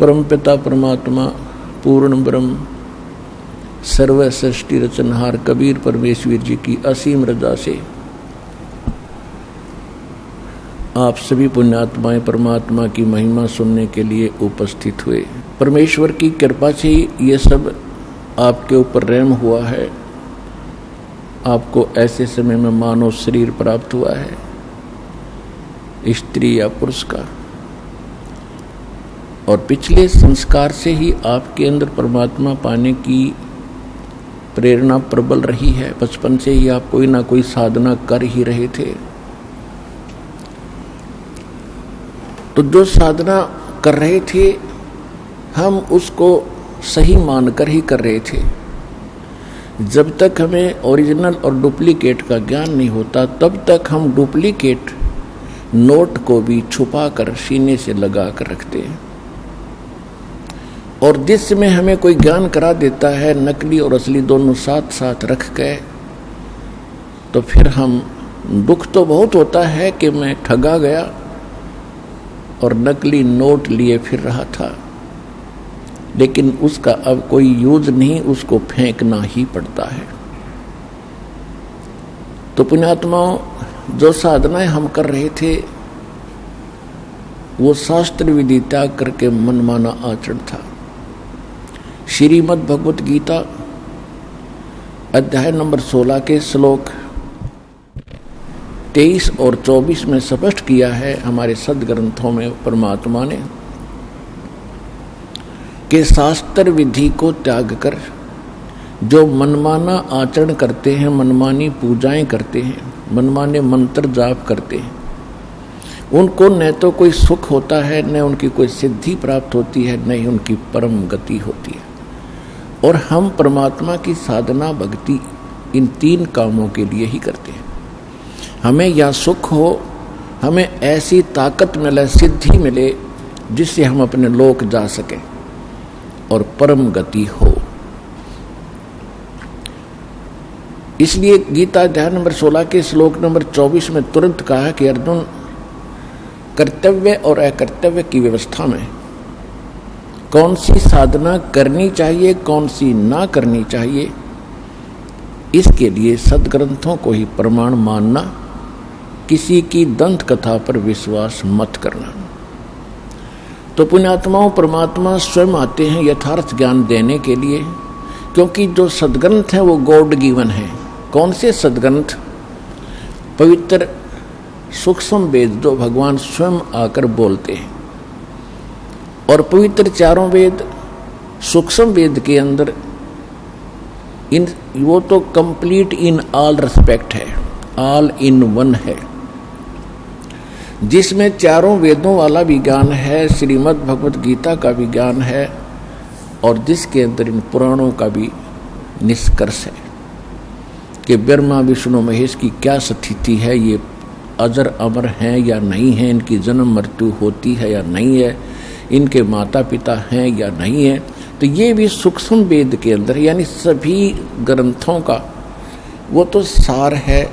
परमपिता परमात्मा पूर्ण ब्रह्म सर्व सृष्टि रचनहार कबीर परमेश्वर जी की असीम रजा से आप सभी पुण्यात्माएं परमात्मा की महिमा सुनने के लिए उपस्थित हुए। परमेश्वर की कृपा से ये सब आपके ऊपर रहम हुआ है। आपको ऐसे समय में मानव शरीर प्राप्त हुआ है, स्त्री या पुरुष का, और पिछले संस्कार से ही आपके अंदर परमात्मा पाने की प्रेरणा प्रबल रही है। बचपन से ही आप कोई ना कोई साधना कर ही रहे थे। तो जो साधना कर रहे थे हम उसको सही मानकर ही कर रहे थे। जब तक हमें ओरिजिनल और डुप्लीकेट का ज्ञान नहीं होता तब तक हम डुप्लीकेट नोट को भी छुपा कर सीने से लगा कर रखते हैं। और जिस में हमें कोई ज्ञान करा देता है नकली और असली दोनों साथ साथ रख के, तो फिर हम दुख तो बहुत होता है कि मैं ठगा गया और नकली नोट लिए फिर रहा था, लेकिन उसका अब कोई यूज नहीं, उसको फेंकना ही पड़ता है। तो पुण्यात्माओं, जो साधनाएं हम कर रहे थे वो शास्त्र विधि त्याग करके मनमाना आचरण था। श्रीमद् भगवत गीता अध्याय नंबर 16 के श्लोक 23 और 24 में स्पष्ट किया है हमारे सदग्रंथों में परमात्मा ने कि शास्त्र विधि को त्याग कर जो मनमाना आचरण करते हैं, मनमानी पूजाएं करते हैं, मनमाने मंत्र जाप करते हैं, उनको न तो कोई सुख होता है, न उनकी कोई सिद्धि प्राप्त होती है, न ही उनकी परम गति होती है। और हम परमात्मा की साधना भक्ति इन 3 कामों के लिए ही करते हैं। हमें या सुख हो, हमें ऐसी ताकत मिले, सिद्धि मिले जिससे हम अपने लोक जा सकें और परम गति हो। इसलिए गीता अध्याय नंबर 16 के श्लोक नंबर 24 में तुरंत कहा कि अर्जुन, कर्तव्य और अकर्तव्य की व्यवस्था में कौन सी साधना करनी चाहिए, कौन सी ना करनी चाहिए, इसके लिए सदग्रंथों को ही प्रमाण मानना, किसी की दंत कथा पर विश्वास मत करना। तो पुण्यात्माओं, परमात्मा स्वयं आते हैं यथार्थ ज्ञान देने के लिए, क्योंकि जो सदग्रंथ हैं वो गॉड गिवन है। कौन से सदग्रंथ? पवित्र सूक्ष्म वेद जो भगवान स्वयं आकर बोलते हैं, और पवित्र चारों वेद सूक्ष्म वेद के अंदर वो तो कंप्लीट इन ऑल रिस्पेक्ट है, ऑल इन वन है, जिसमें चारों वेदों वाला भी ज्ञान है, श्रीमद् भगवत गीता का भी ज्ञान है, और जिसके अंदर इन पुराणों का भी निष्कर्ष है कि ब्रह्मा विष्णु महेश की क्या स्थिति है, ये अजर अमर हैं या नहीं है, इनकी जन्म मृत्यु होती है या नहीं है, इनके माता पिता हैं या नहीं है। तो ये भी सूक्ष्म वेद के अंदर, यानी सभी ग्रंथों का वो तो सार है,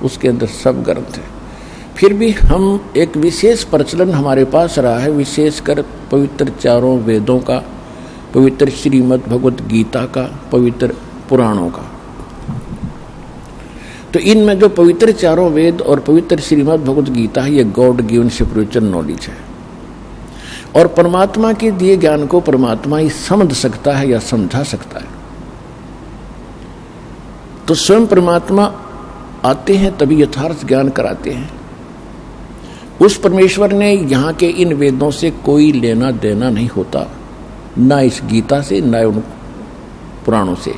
उसके अंदर सब ग्रंथ है। फिर भी हम एक विशेष प्रचलन हमारे पास रहा है, विशेषकर पवित्र चारों वेदों का, पवित्र श्रीमद् भगवत गीता का, पवित्र पुराणों का। तो इनमें जो पवित्र चारों वेद और पवित्र श्रीमद् भगवत गीता है, ये गॉड गिवन स्पिरिचुअल नॉलेज है, और परमात्मा के दिए ज्ञान को परमात्मा ही समझ सकता है या समझा सकता है। तो स्वयं परमात्मा आते हैं तभी यथार्थ ज्ञान कराते हैं। उस परमेश्वर ने यहाँ के इन वेदों से कोई लेना देना नहीं होता, ना इस गीता से, ना उन पुराणों से,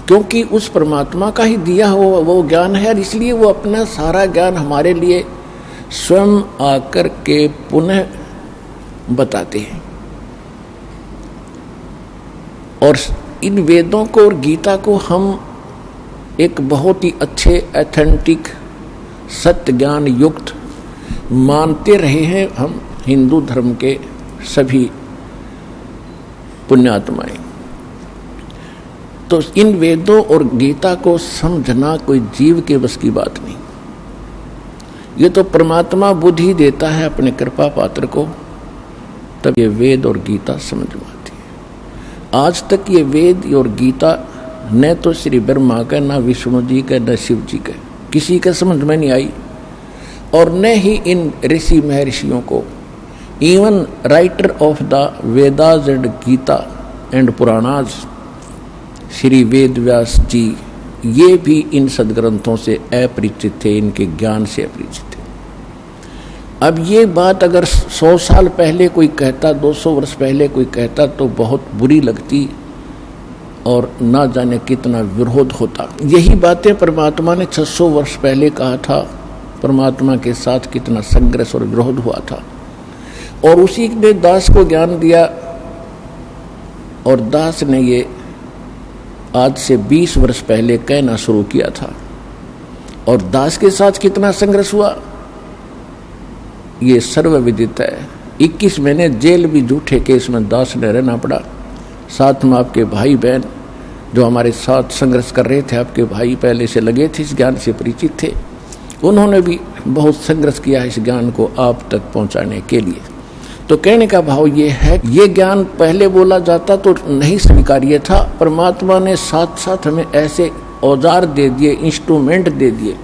क्योंकि उस परमात्मा का ही दिया हुआ वो ज्ञान है, और इसलिए वो अपना सारा ज्ञान हमारे लिए स्वयं आकर के पुनः बताते हैं। और इन वेदों को और गीता को हम एक बहुत ही अच्छे ऑथेंटिक सत्य ज्ञान युक्त मानते रहे हैं हम हिंदू धर्म के सभी पुण्यात्माएं। तो इन वेदों और गीता को समझना कोई जीव के बस की बात नहीं, ये तो परमात्मा बुद्धि देता है अपने कृपा पात्र को, तक ये वेद और गीता समझ में आती है। आज तक ये वेद और गीता न तो श्री ब्रह्मा का, न विष्णु जी का, न शिव जी का, किसी का समझ में नहीं आई। और न ही इन ऋषि महर्षियों को, even writer of the Vedas and Gita and Puranas Shri Ved Vyas ji, ये भी इन सदग्रंथों से अपरिचित थे, इनके ज्ञान से अपरिचित थे। अब ये बात अगर 100 साल पहले कोई कहता, 200 वर्ष पहले कोई कहता तो बहुत बुरी लगती और ना जाने कितना विरोध होता। यही बातें परमात्मा ने 600 वर्ष पहले कहा था। परमात्मा के साथ कितना संघर्ष और विरोध हुआ था, और उसी ने दास को ज्ञान दिया, और दास ने ये आज से 20 वर्ष पहले कहना शुरू किया था। और दास के साथ कितना संघर्ष हुआ ये सर्वविदित है। 21 महीने जेल भी झूठे केस में दास ने रहना पड़ा। साथ में आपके भाई बहन जो हमारे साथ संघर्ष कर रहे थे, आपके भाई पहले से लगे थे, इस ज्ञान से परिचित थे, उन्होंने भी बहुत संघर्ष किया इस ज्ञान को आप तक पहुंचाने के लिए। तो कहने का भाव ये है, ये ज्ञान पहले बोला जाता तो नहीं स्वीकार्य था। परमात्मा ने साथ साथ हमें ऐसे औजार दे दिए, इंस्ट्रूमेंट दे दिए,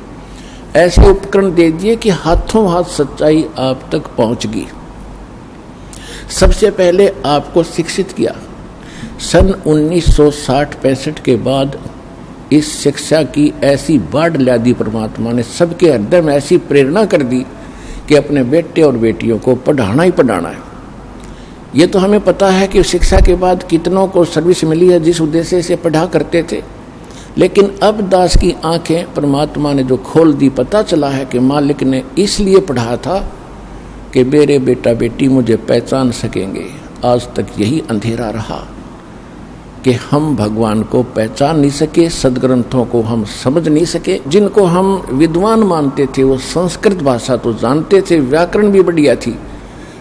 ऐसे उपकरण दे दिए कि हाथों हाथ सच्चाई आप तक पहुंच गई। सबसे पहले आपको शिक्षित किया। सन 1960-65 के बाद इस शिक्षा की ऐसी बाढ़ ला दी परमात्मा ने, सबके हृदय में ऐसी प्रेरणा कर दी कि अपने बेटे और बेटियों को पढ़ाना ही पढ़ाना है। ये तो हमें पता है कि शिक्षा के बाद कितनों को सर्विस मिली है जिस उद्देश्य से पढ़ा करते थे, लेकिन अब दास की आंखें परमात्मा ने जो खोल दी, पता चला है कि मालिक ने इसलिए पढ़ा था कि मेरे बेटा बेटी मुझे पहचान सकेंगे। आज तक यही अंधेरा रहा कि हम भगवान को पहचान नहीं सके, सदग्रंथों को हम समझ नहीं सके। जिनको हम विद्वान मानते थे वो संस्कृत भाषा तो जानते थे, व्याकरण भी बढ़िया थी,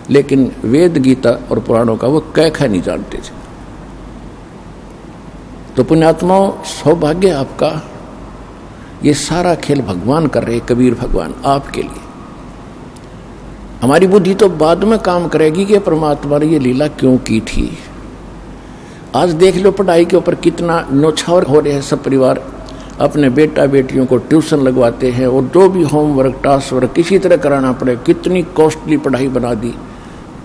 लेकिन वेद गीता और पुराणों का वो कैखा नहीं जानते थे। तो पुण्यात्माओं, सौभाग्य आपका, ये सारा खेल भगवान कर रहे, कबीर भगवान आपके लिए। हमारी बुद्धि तो बाद में काम करेगी कि परमात्मा ने ये लीला क्यों की थी। आज देख लो पढ़ाई के ऊपर कितना न्योछावर हो रहे हैं। सब परिवार अपने बेटा बेटियों को ट्यूशन लगवाते हैं, और जो भी होमवर्क टास्क वर्क किसी तरह कराना पड़े, कितनी कॉस्टली पढ़ाई बना दी,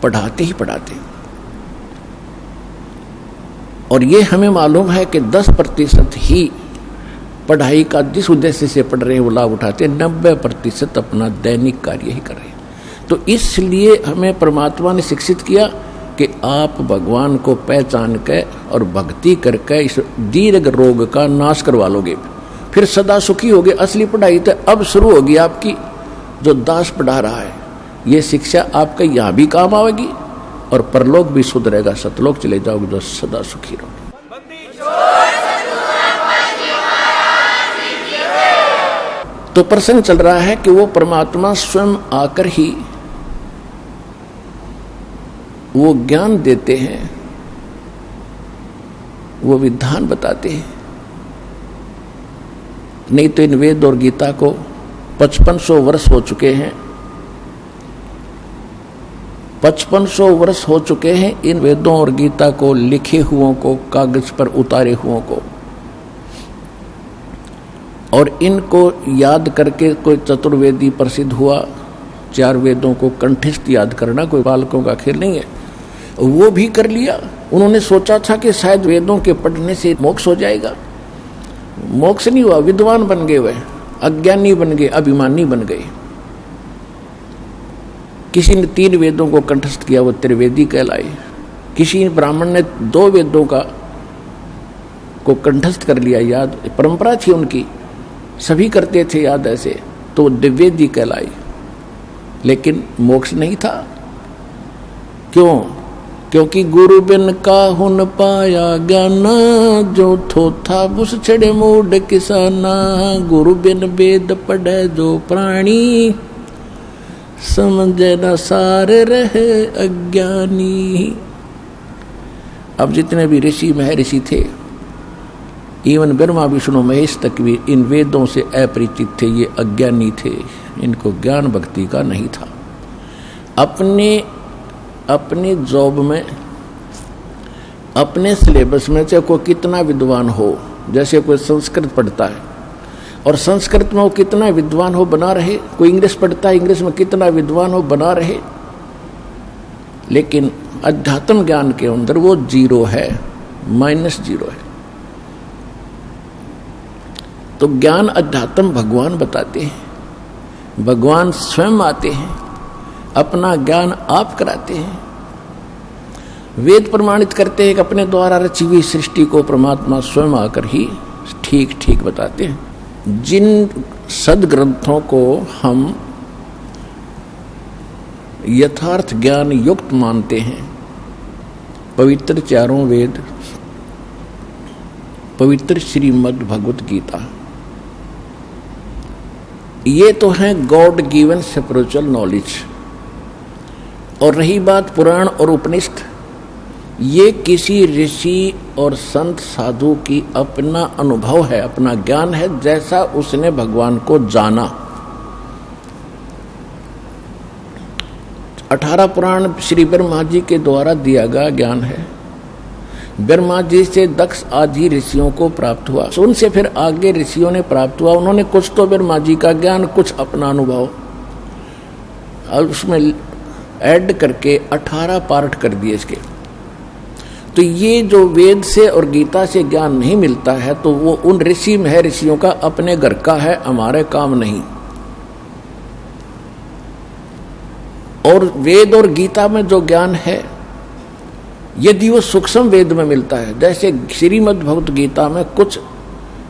पढ़ाते ही पढ़ाते। और ये हमें मालूम है कि 10% ही पढ़ाई का जिस उद्देश्य से पढ़ रहे हैं वो लाभ उठाते हैं, 90% अपना दैनिक कार्य ही कर रहे हैं। तो इसलिए हमें परमात्मा ने शिक्षित किया कि आप भगवान को पहचान के और भक्ति करके इस दीर्घ रोग का नाश करवा लोगे, फिर सदा सुखी होगे। असली पढ़ाई तो अब शुरू होगी आपकी, जो दास पढ़ा रहा है। ये शिक्षा आपका यहाँ भी काम आएगी और परलोक भी सुधरेगा, सतलोक चले जाओगे जो सदा सुखी रहोगे। तो प्रसंग चल रहा है कि वो परमात्मा स्वयं आकर ही वो ज्ञान देते हैं, वो विधान बताते हैं। नहीं तो इन वेद और गीता को 5500 वर्ष हो चुके हैं, 5500 वर्ष हो चुके हैं इन वेदों और गीता को लिखे हुओं को, कागज पर उतारे हुओं को। और इनको याद करके कोई चतुर्वेदी प्रसिद्ध हुआ। 4 वेदों को कंठस्थ याद करना कोई बालकों का खेल नहीं है, वो भी कर लिया। उन्होंने सोचा था कि शायद वेदों के पढ़ने से मोक्ष हो जाएगा, मोक्ष नहीं हुआ। विद्वान बन गए, वह अज्ञानी बन गए, अभिमानी बन गए। किसी ने 3 वेदों को कंठस्थ किया, वो त्रिवेदी कहलाए। किसी ब्राह्मण ने 2 वेदों को कंठस्थ कर लिया, याद परंपरा थी उनकी, सभी करते थे याद ऐसे, तो द्विवेदी कहलाई। लेकिन मोक्ष नहीं था। क्यों? क्योंकि गुरु बिन काहुन पाया ज्ञाना, जो थोथा बुस छड़े मूड किसाना। गुरु बिन वेद पढ़े जो प्राणी, समझे न सार रहे अज्ञानी। अब जितने भी ऋषि महर्षि थे, इवन ब्रह्मा विष्णु महेश तक भी इन वेदों से अपरिचित थे, ये अज्ञानी थे, इनको ज्ञान भक्ति का नहीं था। अपने अपनी जॉब में, अपने सिलेबस में चाहे कोई कितना विद्वान हो, जैसे कोई संस्कृत पढ़ता है और संस्कृत में वो कितना विद्वान हो बना रहे, कोई इंग्लिश पढ़ता है, इंग्लिश में कितना विद्वान हो बना रहे, लेकिन अध्यात्म ज्ञान के अंदर वो 0 है, -0 है। तो ज्ञान अध्यात्म भगवान बताते हैं, भगवान स्वयं आते हैं, अपना ज्ञान आप कराते हैं। वेद प्रमाणित करते हैं कि अपने द्वारा रची हुई सृष्टि को परमात्मा स्वयं आकर ही ठीक ठीक बताते हैं। जिन सदग्रंथों को हम यथार्थ ज्ञान युक्त मानते हैं, पवित्र चारों वेद, पवित्र श्रीमद् भगवत गीता, ये तो है गॉड गिवन स्पिरिचुअल नॉलेज। और रही बात पुराण और उपनिषद, ये किसी ऋषि और संत साधु की अपना अनुभव है, अपना ज्ञान है, जैसा उसने भगवान को जाना। 18 पुराण श्री ब्रह्मा जी के द्वारा दिया गया ज्ञान है। ब्रह्मा जी से दक्ष आदि ऋषियों को प्राप्त हुआ, उनसे फिर आगे ऋषियों ने प्राप्त हुआ। उन्होंने कुछ तो ब्रह्मा जी का ज्ञान, कुछ अपना अनुभव, और उसमें ऐड करके 18 पार्ट कर दिए इसके। तो ये जो वेद से और गीता से ज्ञान नहीं मिलता है, तो वो उन ऋषि में है, ऋषियों का अपने घर का है, हमारे काम नहीं। और वेद और गीता में जो ज्ञान है, यदि वो सूक्ष्म वेद में मिलता है, जैसे श्रीमद् भगवत गीता में कुछ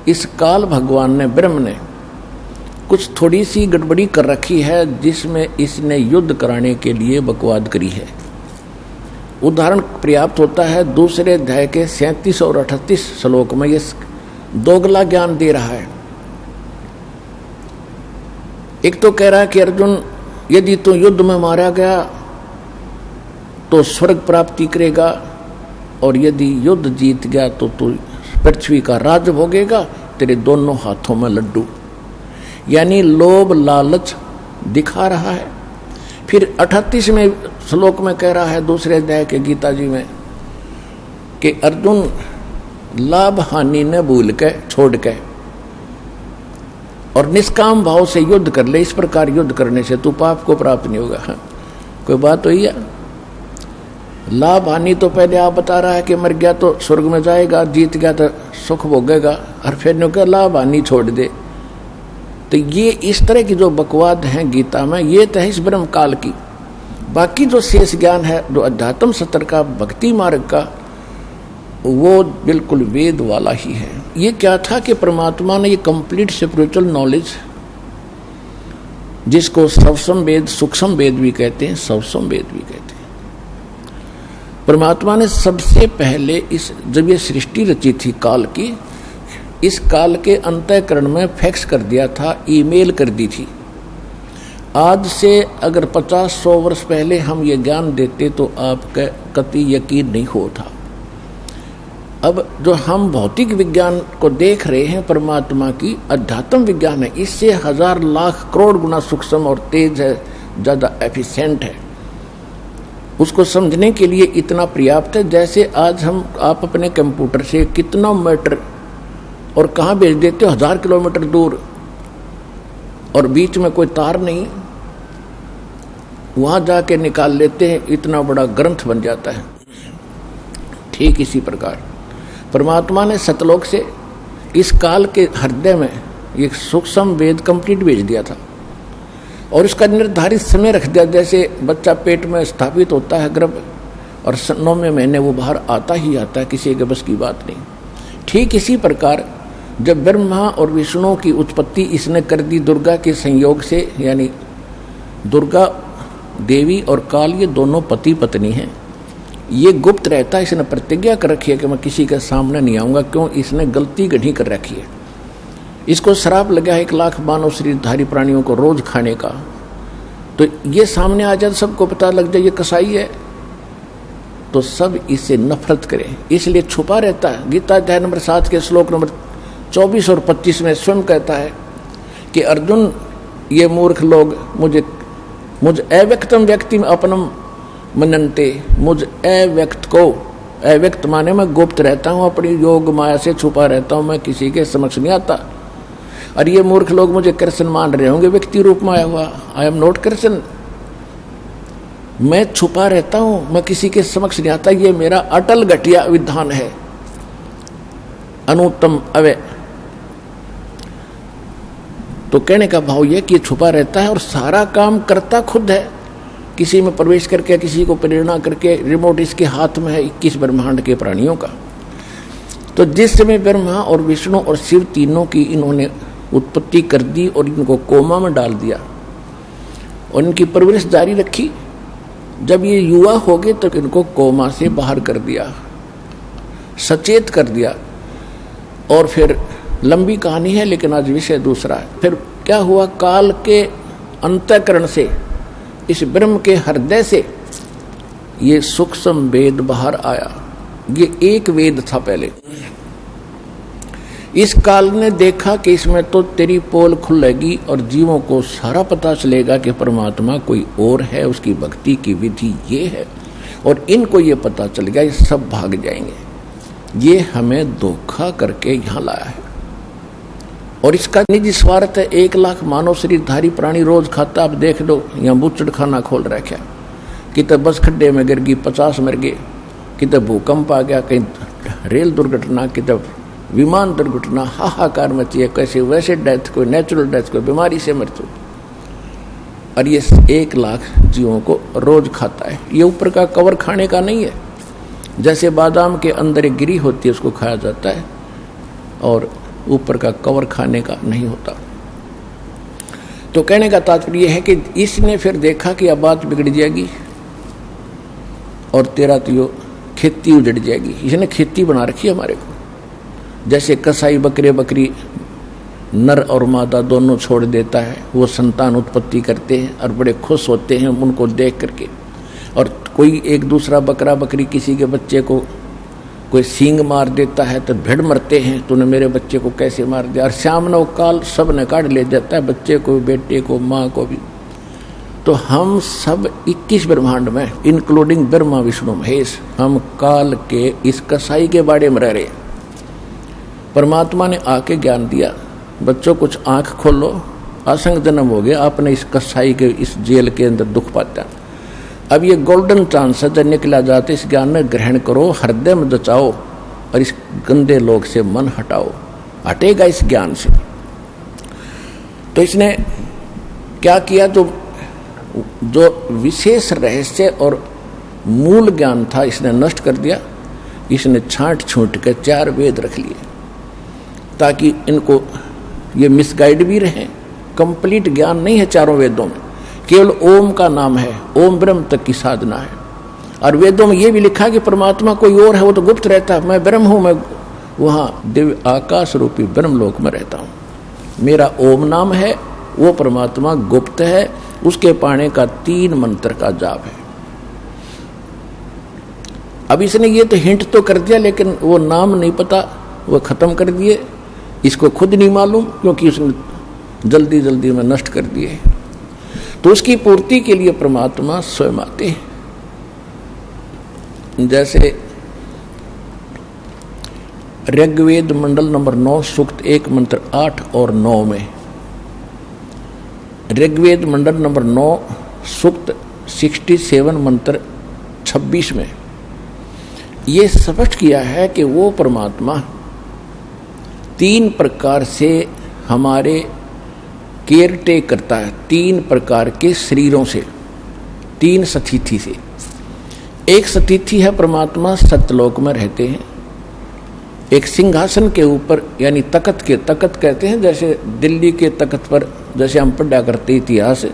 इस काल भगवान ने, ब्रह्म ने कुछ थोड़ी सी गड़बड़ी कर रखी है, जिसमें इसने युद्ध कराने के लिए बकवाद करी है। उदाहरण पर्याप्त होता है, दूसरे अध्याय के 37 और 38 श्लोक में ये दोगला ज्ञान दे रहा है। एक तो कह रहा है कि अर्जुन, यदि तू युद्ध में मारा गया तो स्वर्ग प्राप्ति करेगा, और यदि युद्ध जीत गया तो तू पृथ्वी का राज भोगेगा, तेरे दोनों हाथों में लड्डू। यानी लोभ लालच दिखा रहा है। फिर 38वें श्लोक में कह रहा है दूसरे अध्याय के गीता जी में कि अर्जुन, लाभ हानि न भूल के, छोड़ के, और निष्काम भाव से युद्ध कर ले। इस प्रकार युद्ध करने से तू पाप को प्राप्त नहीं होगा। कोई बात हुई है? लाभ हानि तो पहले आप बता रहा है कि मर गया तो स्वर्ग में जाएगा, जीत गया तो सुख भोगेगा, और फिर नो क्या लाभ हानि छोड़ दे। तो ये इस तरह की जो बकवाद हैं गीता में, ये तो है इस ब्रह्म काल की। बाकी जो शेष ज्ञान है, जो अध्यात्म सत्र का, भक्ति मार्ग का, वो बिल्कुल वेद वाला ही है। ये क्या था कि परमात्मा ने ये कंप्लीट स्पिरिचुअल नॉलेज, जिसको सवसम वेद, सूक्ष्म वेद भी कहते हैं, सवसम वेद भी कहते हैं, परमात्मा ने सबसे पहले जब ये सृष्टि रची थी काल की, इस काल के अंतःकरण में फैक्स कर दिया था, ईमेल कर दी थी। आज से अगर 50-100 वर्ष पहले हम ये ज्ञान देते तो आपका कतई यकीन नहीं होता। अब जो हम भौतिक विज्ञान को देख रहे हैं, परमात्मा की अध्यात्म विज्ञान है, इससे 1000 लाख करोड़ गुना सूक्ष्म और तेज है, ज़्यादा एफिशिएंट है। उसको समझने के लिए इतना पर्याप्त है। जैसे आज आप अपने कंप्यूटर से कितना मीटर और कहाँ भेज देते हो, 1000 किलोमीटर दूर, और बीच में कोई तार नहीं, वहाँ जाके निकाल लेते हैं, इतना बड़ा ग्रंथ बन जाता है। ठीक इसी प्रकार परमात्मा ने सतलोक से इस काल के हृदय में एक सूक्ष्म वेद कंप्लीट भेज दिया था, और इसका निर्धारित समय रख दिया। जैसे बच्चा पेट में स्थापित होता है गर्भ, और 9वें महीने वो बाहर आता ही आता है, किसी के बस की बात नहीं। ठीक इसी प्रकार जब ब्रह्मा और विष्णु की उत्पत्ति इसने कर दी दुर्गा के संयोग से, यानी दुर्गा देवी और काल ये दोनों पति पत्नी हैं। ये गुप्त रहता है, इसने प्रतिज्ञा कर रखी है कि मैं किसी के सामने नहीं आऊँगा। क्यों? इसने गलती गढ़ी कर रखी है। इसको श्राप लगा है 1 लाख मानव शरीरधारी प्राणियों को रोज खाने का। तो ये सामने आ जाए, सबको पता लग जाए ये कसाई है, तो सब इससे नफरत करें, इसलिए छुपा रहता है। गीता अध्याय नंबर 7 के श्लोक नंबर 24 और 25 में स्वयं कहता है कि अर्जुन, ये मूर्ख लोग मुझ अव्यक्तम व्यक्ति में अपनम मनन्ते, मुझ अव्यक्त को, अव्यक्त माने मैं गुप्त रहता हूँ, अपनी योग माया से छुपा रहता हूँ, मैं किसी के समक्ष नहीं आता। और ये मूर्ख लोग मुझे कृष्ण मान रहे होंगे व्यक्ति रूप में आया हुआ, आई एम नॉट कृष्ण, मैं छुपा रहता हूँ, मैं किसी के समक्ष नहीं आता, ये मेरा अटल घटिया विधान है, अनुत्तम अव्यय। तो कहने का भाव यह कि ये छुपा रहता है और सारा काम करता खुद है, किसी में प्रवेश करके, किसी को प्रेरणा करके, रिमोट इसके हाथ में है 21 ब्रह्मांड के प्राणियों का। तो जिस समय ब्रह्मा और विष्णु और शिव तीनों की इन्होंने उत्पत्ति कर दी और इनको कोमा में डाल दिया और इनकी परवरिश जारी रखी, जब ये युवा हो गए तो इनको कोमा से बाहर कर दिया, सचेत कर दिया। और फिर लंबी कहानी है लेकिन आज विषय दूसरा है। फिर क्या हुआ, काल के अंतःकरण से, इस ब्रह्म के हृदय से ये सूक्ष्म वेद बाहर आया। ये एक वेद था पहले। इस काल ने देखा कि इसमें तो तेरी पोल खुलेगी और जीवों को सारा पता चलेगा कि परमात्मा कोई और है, उसकी भक्ति की विधि ये है, और इनको ये पता चल गया, ये सब भाग जाएंगे। ये हमें धोखा करके यहाँ लाया है और इसका निजी स्वार्थ है। 1 लाख मानव शरीरधारी प्राणी रोज खाता, आप देख लो, यहाँ बुच्चड़ खाना खोल रखा, कितने बस खड्डे में गिर गई 50 मर गए, कितने भूकंप आ गया, कहीं रेल दुर्घटना, कितने विमान दुर्घटना, हाहाकार मची है, कैसे वैसे डेथ, कोई नेचुरल डेथ, कोई बीमारी से मृत्यु। और ये 1 लाख जीवों को रोज खाता है। ये ऊपर का कवर खाने का नहीं है, जैसे बादाम के अंदर एक गिरी होती है उसको खाया जाता है, और ऊपर का कवर खाने का नहीं होता। तो कहने का तात्पर्य यह है कि इसने फिर देखा कि अब बात बिगड़ जाएगी और तेरा तो यो खेती उजड़ जाएगी। इसने खेती बना रखी है हमारे को, जैसे कसाई बकरे बकरी नर और मादा दोनों छोड़ देता है, वो संतान उत्पत्ति करते हैं और बड़े खुश होते हैं उनको देख करके। और कोई एक दूसरा बकरा बकरी किसी के बच्चे को कोई सींग मार देता है तो भिड़ मरते हैं, तूने मेरे बच्चे को कैसे मार दिया। और श्याम नव काल सब ने काट ले जाता है, बच्चे को, बेटे को, माँ को भी। तो हम सब 21 ब्रह्मांड में, इंक्लूडिंग ब्रह्मा विष्णु महेश, हम काल के इस कसाई के बाड़े में रह रहे। परमात्मा ने आके ज्ञान दिया, बच्चों कुछ आंख खोलो, असंग जन्म हो गया, आपने इस कसाई के इस जेल के अंदर दुख पाता। अब ये गोल्डन चांस है, जब निकला जाते इस ज्ञान में ग्रहण करो, हृदय में जचाओ और इस गंदे लोग से मन हटाओ, हटेगा इस ज्ञान से। तो इसने क्या किया, तो जो विशेष रहस्य और मूल ज्ञान था इसने नष्ट कर दिया। इसने छांट छूट के 4 वेद रख लिए ताकि इनको ये मिसगाइड भी रहे। कंप्लीट ज्ञान नहीं है चारों वेदों में, केवल ओम का नाम है, ओम ब्रह्म तक की साधना है। और वेदों में ये भी लिखा कि परमात्मा कोई और है, वो तो गुप्त रहता है, मैं ब्रह्म हूँ, मैं वहाँ दिव्य आकाश रूपी ब्रह्म लोक में रहता हूँ। मेरा ओम नाम है, वो परमात्मा गुप्त है, उसके पाने का 3 मंत्र का जाप है। अब इसने ये तो हिंट तो कर दिया, लेकिन वो नाम नहीं पता, वो खत्म कर दिए, इसको खुद नहीं मालूम क्योंकि उसने जल्दी जल्दी में नष्ट कर दिए। तो उसकी पूर्ति के लिए परमात्मा स्वयं आते हैं। जैसे ऋग्वेद मंडल नंबर 9 सूक्त 1 मंत्र 8 और 9 में, ऋग्वेद मंडल नंबर 9 सूक्त 67 मंत्र 26 में ये स्पष्ट किया है कि वो परमात्मा 3 प्रकार से हमारे केयर टेक करता है, 3 प्रकार के शरीरों से, 3 सतिथि से। एक सतिथि है परमात्मा सत्यलोक में रहते हैं, एक सिंहासन के ऊपर यानी तकत के, तकत कहते हैं जैसे दिल्ली के तकत पर, जैसे हम पढ़ा करते इतिहास,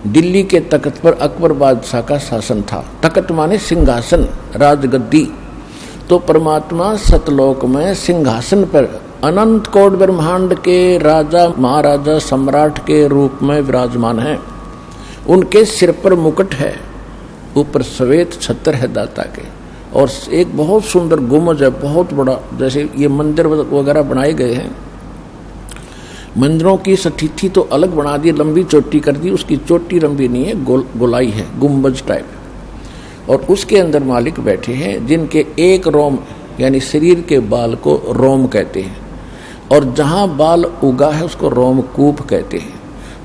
दिल्ली के तकत पर अकबर बादशाह का शासन था। तकत माने सिंहासन, राजगद्दी। तो परमात्मा सतलोक में सिंहासन पर अनंत कोट ब्रह्मांड के राजा महाराजा सम्राट के रूप में विराजमान है। उनके सिर पर मुकुट है, ऊपर श्वेत छत्र है दाता के, और एक बहुत सुंदर गुम्बद है, बहुत बड़ा। जैसे ये मंदिर वगैरह बनाए गए हैं, मंदिरों की सतिथि तो अलग बना दी, लंबी चोटी कर दी, उसकी चोटी लंबी नहीं है, गोलाई है, गुम्बज टाइप। और उसके अंदर मालिक बैठे हैं जिनके एक रोम यानी शरीर के बाल को रोम कहते हैं, और जहाँ बाल उगा है उसको रोमकूप कहते हैं।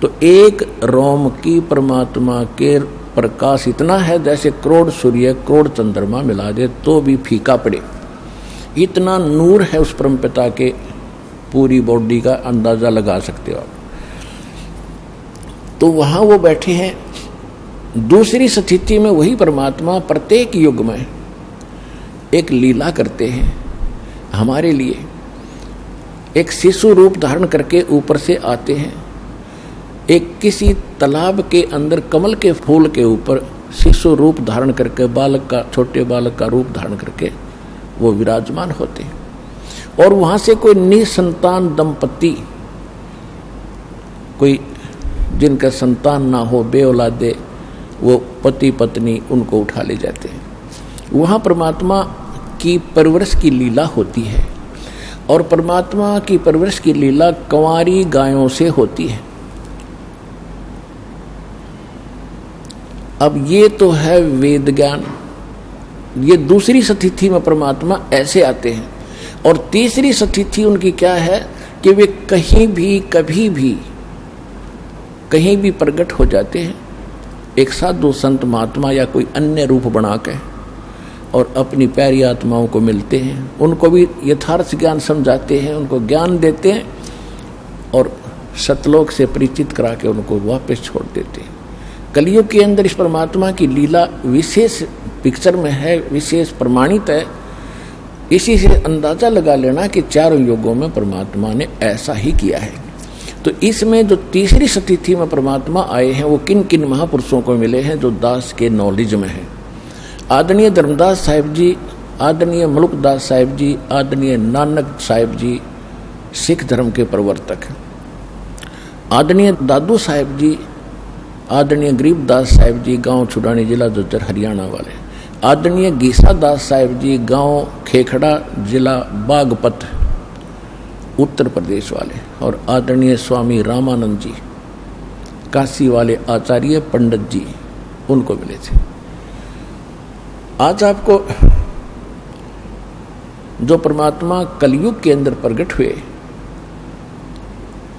तो एक रोम की परमात्मा के प्रकाश इतना है जैसे करोड़ सूर्य करोड़ चंद्रमा मिला दे तो भी फीका पड़े, इतना नूर है उस परमपिता के। पूरी बॉडी का अंदाजा लगा सकते हो आप। तो वहाँ वो बैठे हैं। दूसरी स्थिति में वही परमात्मा प्रत्येक युग में एक लीला करते हैं हमारे लिए। एक शिशु रूप धारण करके ऊपर से आते हैं, एक किसी तालाब के अंदर कमल के फूल के ऊपर शिशु रूप धारण करके बालक का, छोटे बालक का रूप धारण करके वो विराजमान होते हैं। और वहाँ से कोई निसंतान दंपति, कोई जिनका संतान ना हो, बेऔलादे, वो पति पत्नी, उनको उठा ले जाते हैं। वहाँ परमात्मा की परवरिश की लीला होती है। और परमात्मा की परवरिश की लीला कंवारी गायों से होती है। अब ये तो है वेद ज्ञान। ये दूसरी स्थिति में परमात्मा ऐसे आते हैं। और तीसरी स्थिति उनकी क्या है कि वे कहीं भी कभी भी कहीं भी प्रकट हो जाते हैं, एक साधु संत महात्मा या कोई अन्य रूप बना के, और अपनी प्यारी आत्माओं को मिलते हैं, उनको भी यथार्थ ज्ञान समझाते हैं, उनको ज्ञान देते हैं और सतलोक से परिचित करा के उनको वापस छोड़ देते हैं। कलयुग के अंदर इस परमात्मा की लीला विशेष पिक्चर में है, विशेष प्रमाणित है। इसी से अंदाजा लगा लेना कि चारों युगों में परमात्मा ने ऐसा ही किया है। तो इसमें जो तीसरी स्थिति में परमात्मा आए हैं वो किन किन महापुरुषों को मिले हैं जो दास के नॉलेज में है। आदरणीय धर्मदास साहिब जी, आदरणीय मलुकदास साहिब जी, आदरणीय नानक साहिब जी सिख धर्म के प्रवर्तक, आदरणीय दादू साहिब जी, आदरणीय गरीबदास साहिब जी गांव छुड़ानी जिला झज्जर हरियाणा वाले, आदरणीय गीसा दास साहिब जी गांव खेखड़ा जिला बागपत उत्तर प्रदेश वाले, और आदरणीय स्वामी रामानंद जी काशी वाले आचार्य पंडित जी, उनको मिले थे। आज आपको जो परमात्मा कलयुग के अंदर प्रकट हुए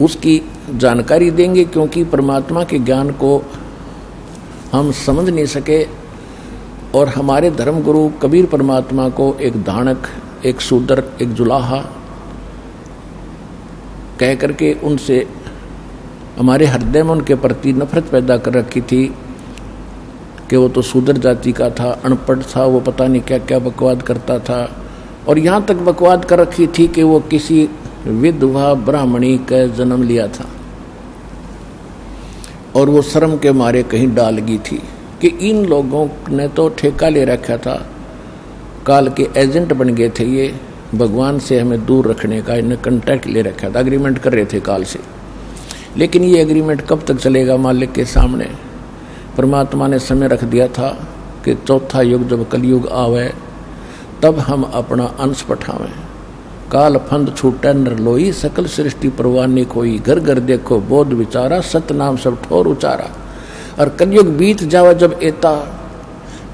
उसकी जानकारी देंगे, क्योंकि परमात्मा के ज्ञान को हम समझ नहीं सके। और हमारे धर्मगुरु कबीर परमात्मा को एक धानक, एक शूद्र, एक जुलाहा कह करके उनसे हमारे हृदय में उनके प्रति नफरत पैदा कर रखी थी कि वो तो शूद्र जाति का था, अनपढ़ था, वो पता नहीं क्या क्या बकवाद करता था। और यहाँ तक बकवाद कर रखी थी कि वो किसी विधवा ब्राह्मणी का जन्म लिया था और वो शर्म के मारे कहीं डाल गई थी कि इन लोगों ने तो ठेका ले रखा था, काल के एजेंट बन गए थे, ये भगवान से हमें दूर रखने का इन्हें कॉन्ट्रैक्ट ले रखा था, एग्रीमेंट कर रहे थे काल से। लेकिन ये एग्रीमेंट कब तक चलेगा मालिक के सामने? परमात्मा ने समय रख दिया था कि चौथा युग जब कलयुग आवे तब हम अपना अंश पठावें। काल फंद छूटे नर लोई, सकल सृष्टि परवानी कोई, घर घर देखो बोध विचारा, सत नाम सब ठोर उचारा। और कलयुग बीत जावा जब एता,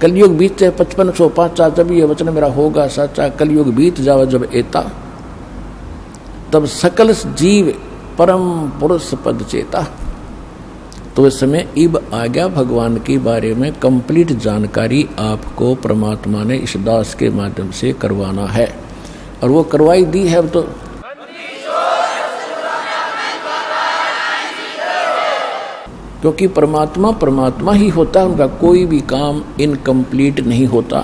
कलयुग बीते 5505 जब ये वचन मेरा होगा सच्चा, कलयुग बीत जावा जब एता, तब सकल जीव परम पुरुष पद चेता। तो इस समय इब आ गया भगवान के बारे में कंप्लीट जानकारी आपको परमात्मा ने इस दास के माध्यम से करवाना है, और वो करवाई दी है। अब तो क्योंकि परमात्मा परमात्मा ही होता है, उनका कोई भी काम इनकम्प्लीट नहीं होता,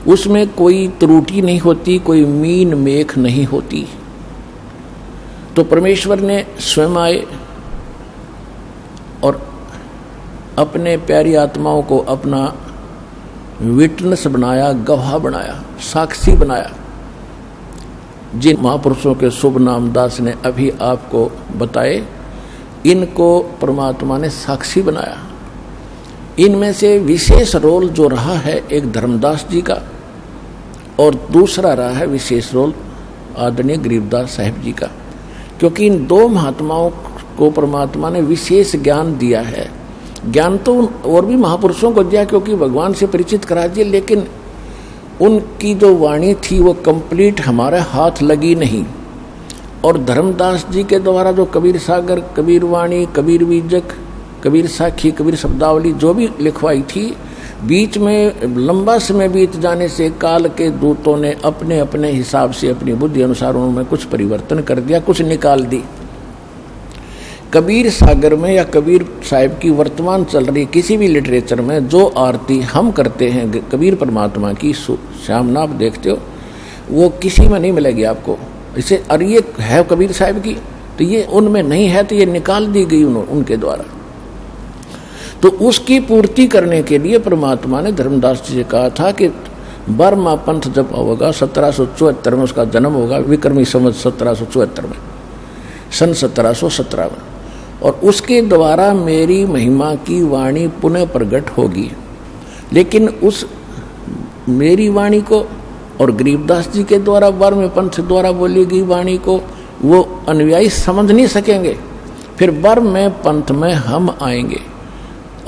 उसमें कोई त्रुटि नहीं होती, कोई मीन मेख नहीं होती। तो परमेश्वर ने स्वयं आए और अपने प्यारी आत्माओं को अपना विटनेस बनाया, गवाह बनाया, साक्षी बनाया। जिन महापुरुषों के शुभ नाम दास ने अभी आपको बताए, इनको परमात्मा ने साक्षी बनाया। इनमें से विशेष रोल जो रहा है एक धर्मदास जी का, और दूसरा रहा है विशेष रोल आदरणीय गरीबदास साहिब जी का, क्योंकि इन दो महात्माओं को परमात्मा ने विशेष ज्ञान दिया है ज्ञान तो और भी महापुरुषों को दिया क्योंकि भगवान से परिचित करा दिए, लेकिन उनकी जो वाणी थी वो कंप्लीट हमारे हाथ लगी नहीं। और धर्मदास जी के द्वारा जो कबीर सागर, कबीर वाणी, कबीर बीजक, कबीर साखी, कबीर शब्दावली जो भी लिखवाई थी, बीच में लंबा समय बीत जाने से काल के दूतों ने अपने अपने हिसाब से अपनी बुद्धि अनुसार उनमें कुछ परिवर्तन कर दिया, कुछ निकाल दी। कबीर सागर में या कबीर साहिब की वर्तमान चल रही किसी भी लिटरेचर में जो आरती हम करते हैं कबीर परमात्मा की, शाम आप देखते हो, वो किसी में नहीं मिलेगी आपको। इसे और ये है कबीर साहिब की, तो ये उनमें नहीं है, तो ये निकाल दी गई उनके द्वारा। तो उसकी पूर्ति करने के लिए परमात्मा ने धर्मदास जी से कहा था कि 12वां पंथ जब होगा 1774 में उसका जन्म होगा, विक्रमी संवत 1774 में, सन 1717 में, और उसके द्वारा मेरी महिमा की वाणी पुनः प्रकट होगी। लेकिन उस मेरी वाणी को और गरीबदास जी के द्वारा 12वें पंथ द्वारा बोली गई वाणी को वो अनुयायी समझ नहीं सकेंगे। फिर 12वें पंथ में हम आएंगे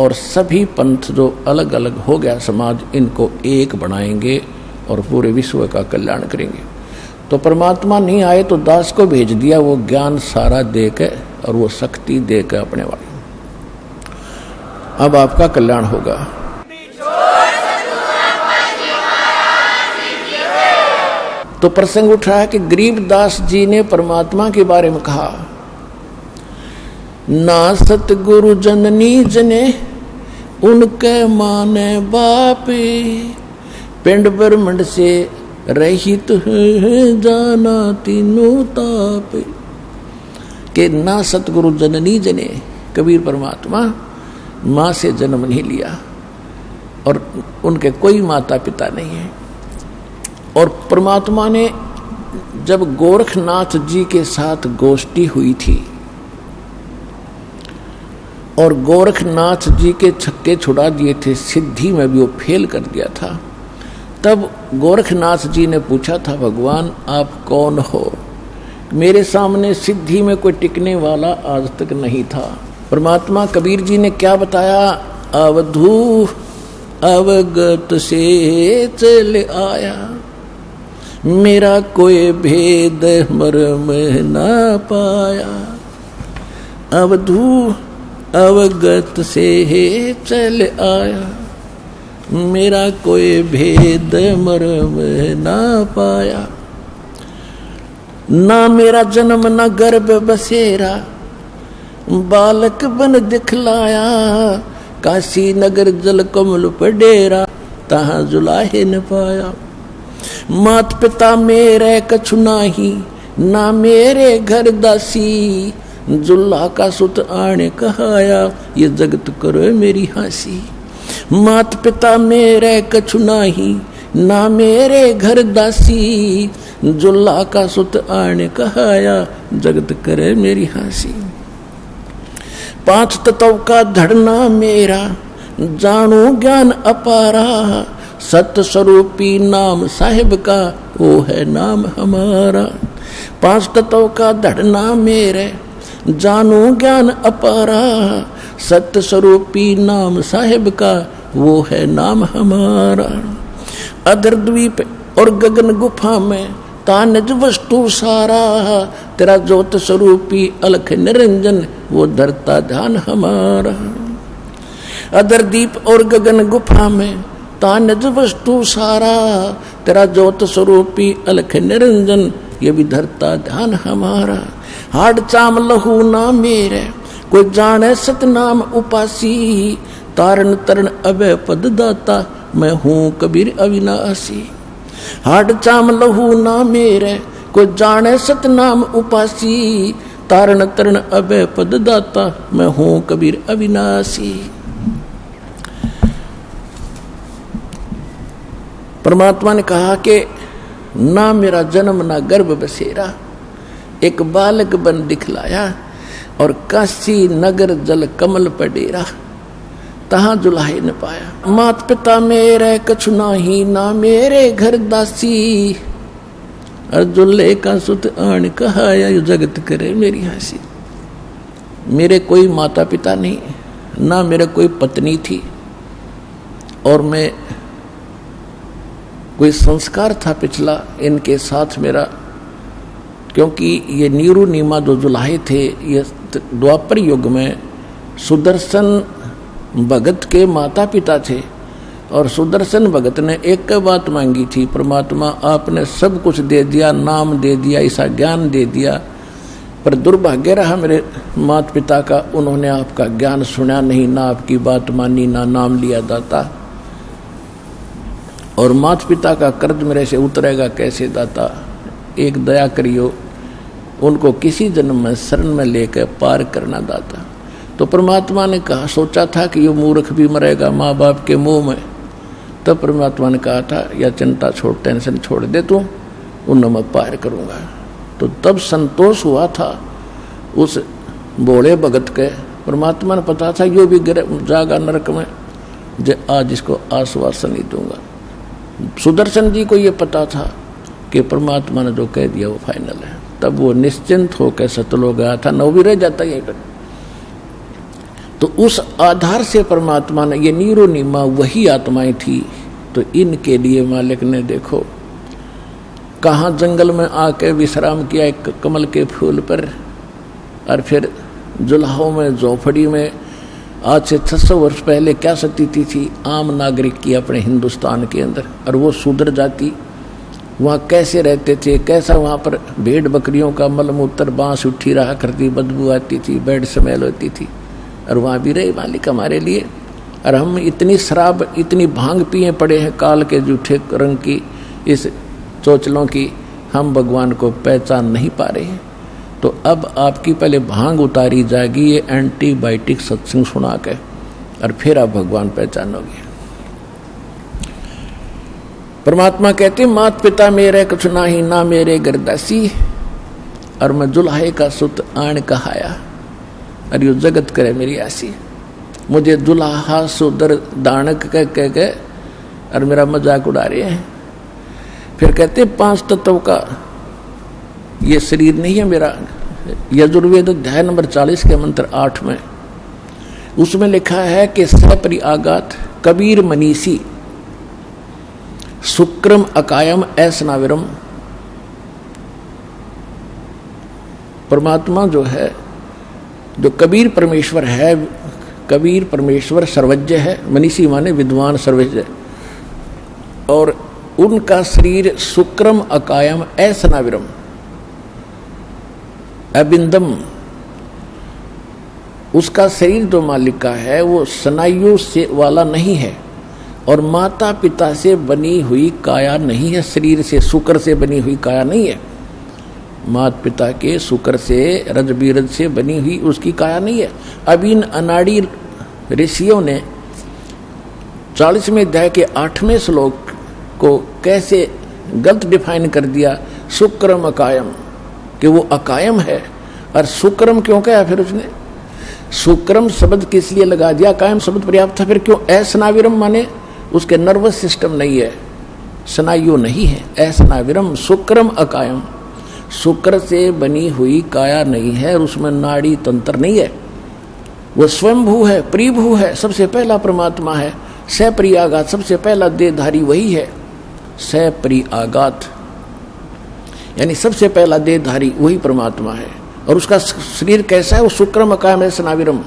और सभी पंथ जो अलग अलग हो गया समाज, इनको एक बनाएंगे और पूरे विश्व का कल्याण करेंगे। तो परमात्मा नहीं आए तो दास को भेज दिया, वो ज्ञान सारा दे के और वो शक्ति दे के अपने वाले। अब आपका कल्याण होगा। तो प्रसंग उठा है कि गरीबदास जी ने परमात्मा के बारे में कहा, ना सतगुरु जननी जने उनके माने बापे, पिंड ब्रह्मंड से रहित जाना तीनों तापे। कि ना सतगुरु जननी जने, कबीर परमात्मा माँ से जन्म नहीं लिया और उनके कोई माता पिता नहीं है। और परमात्मा ने जब गोरखनाथ जी के साथ गोष्ठी हुई थी और गोरखनाथ जी के छक्के छुड़ा दिए थे, सिद्धि में भी वो फेल कर दिया था, तब गोरखनाथ जी ने पूछा था, भगवान आप कौन हो? मेरे सामने सिद्धि में कोई टिकने वाला आज तक नहीं था। परमात्मा कबीर जी ने क्या बताया, अवधू अवगत से चल आया, मेरा कोई भेद मर्म ना पाया। अवधू अवगत से चल आया, मेरा कोई भेद मर्म ना पाया। ना मेरा जन्म न गर्भ बसेरा, बालक बन दिखलाया, काशी नगर जल कमल पर डेरा, तहाँ जुलाहे न पाया। मात पिता मेरे कछु नाही, ना मेरे घर दासी, जुल्ला का सुत आने कहाया, ये जगत करो मेरी हंसी। मात पिता मेरे कछु नाही, ना मेरे घर दासी, जुल्ला का सुत आने कहाया, जगत करे मेरी हंसी। 5 तत्व का धड़ना मेरा, जानू ज्ञान अपारा, सत्य स्वरूपी नाम साहिब का, वो है नाम हमारा। 5 तत्व का धड़ना मेरे, जानू ज्ञान अपारा, सत्य स्वरूपी नाम साहिब का, वो है नाम हमारा। अदर द्वीप और गगन गुफा में तानज वस्तु सारा, तेरा ज्योत स्वरूपी अलख निरंजन, वो धरता ध्यान हमारा। अदर दीप और गगन गुफा में तानज वस्तु सारा, तेरा ज्योत स्वरूपी अलख निरंजन, ये भी धरता ध्यान हमारा। हाड चाम लहू ना मेरे, कोई जाने सतनाम उपासी, तारण तरण अभय पद दाता, मैं हूँ कबीर अविनाशी। हाड चाम लहू ना मेरे, कोई जाने सतनाम उपासी, तारण तरण अभय पद दाता, मैं हूँ कबीर अविनाशी। परमात्मा ने कहा कि ना मेरा जन्म ना गर्भ बसेरा, एक बालक बन दिखलाया, और काशी नगर जल कमल पर डेरा, तहाँ जुलाहे न पाया। मात पिता मेरे कछु नाही, ना मेरे घर दासी, और जुल्ले का सुत आन कहाया, जगत करे मेरी हंसी। मेरे कोई माता पिता नहीं, ना मेरे कोई पत्नी थी और मैं कोई संस्कार था पिछला इनके साथ मेरा, क्योंकि ये नीरू नीमा जो जुलाहे थे ये द्वापर युग में सुदर्शन भगत के माता पिता थे। और सुदर्शन भगत ने एक बात मांगी थी, परमात्मा आपने सब कुछ दे दिया, नाम दे दिया, ऐसा ज्ञान दे दिया, पर दुर्भाग्य रहा मेरे माता पिता का, उन्होंने आपका ज्ञान सुना नहीं, ना आपकी बात मानी, ना नाम लिया दाता। और माता पिता का कर्ज मेरे से उतरेगा कैसे दाता, एक दया करियो, उनको किसी जन्म में शरण में लेकर पार करना दाता। तो परमात्मा ने कहा, सोचा था कि ये मूर्ख भी मरेगा माँ बाप के मोह में, तब परमात्मा ने कहा था या चिंता छोड़, टेंशन छोड़ दे तू, उन्हें मैं पार करूँगा। तो तब संतोष हुआ था उस भोले भगत के। परमात्मा ने पता था यो भी जागा नरक में, जे आज इसको आश्वासन ही दूंगा। सुदर्शन जी को ये पता था कि परमात्मा ने जो कह दिया वो फाइनल है, तब वो निश्चिंत होकर सतलोक गया था, नौ भी रह जाता यहीं पर। तो उस आधार से परमात्मा ने, ये नीरो नीमा वही आत्माएं थी, तो इनके लिए मालिक ने देखो कहाँ जंगल में आके विश्राम किया एक कमल के फूल पर, और फिर जुलाहों में झोपड़ी में आज से 600 वर्ष पहले क्या स्थिति थी आम नागरिक की अपने हिंदुस्तान के अंदर, और वो शूद्र जाति वहाँ कैसे रहते थे, कैसा वहाँ पर भेड़ बकरियों का मलमूत्र बांस उठी रहा करती, बदबू आती थी, बेड स्मेल होती थी, और वहाँ भी रहे मालिक हमारे लिए। और हम इतनी शराब, इतनी भांग पिए पड़े हैं काल के जूठे रंग की, इस चोचलों की, हम भगवान को पहचान नहीं पा रहे हैं। तो अब आपकी पहले भांग उतारी जाएगी ये एंटीबायोटिक सत्संग सुना के, और फिर आप भगवान पहचानोगे। परमात्मा कहते मात पिता मेरे कुछ नाही, ना मेरे गरदासी, और मैं जुल्हे का सुत आण कहाया, और यो जगत करे मेरी आसी। मुझे जुल्हा सुदर दानक कह के और मेरा मजाक उड़ा रहे हैं। फिर कहते 5 तत्व का ये शरीर नहीं है मेरा। यजुर्वेद अध्याय नंबर 40 के मंत्र 8 में उसमें लिखा है कि सपरि आगात कबीर मनीषी शुक्रम अकायम ऐसनाविरम। परमात्मा जो है, जो कबीर परमेश्वर है, कबीर परमेश्वर सर्वज्ञ है, मनीषी माने विद्वान सर्वज्ञ, और उनका शरीर शुक्रम अकायम ऐसनाविरम अबिंदम, उसका शरीर जो मालिक का है वो स्नायु से वाला नहीं है, और माता पिता से बनी हुई काया नहीं है, शरीर से शुक्र से बनी हुई काया नहीं है, माता पिता के शुक्र से रज बीरज से बनी हुई उसकी काया नहीं है। अब इन अनाड़ी ऋषियों ने 40वें अध्याय के 8वें श्लोक को कैसे गलत डिफाइन कर दिया, शुक्रम अकायम, कि वो अकायम है। और शुक्रम क्यों कहा फिर उसने, शुक्रम शब्द किस लिए लगा दिया, कायम शब्द पर्याप्त था, फिर क्यों ऐसनाविरम माने उसके नर्वस सिस्टम नहीं है, स्नायु नहीं है, ऐसनाविरम शुक्रम अकायम, शुक्र से बनी हुई काया नहीं है और उसमें नाड़ी तंत्र नहीं है, वो स्वयंभू है, प्रिभू है, सबसे पहला परमात्मा है, सप्रियागात, सबसे पहला देहधारी वही है, सप्रियागात यानी सबसे पहला देहधारी वही परमात्मा है। और उसका शरीर कैसा है, वो शुक्रम अकायम है स्नाविरम,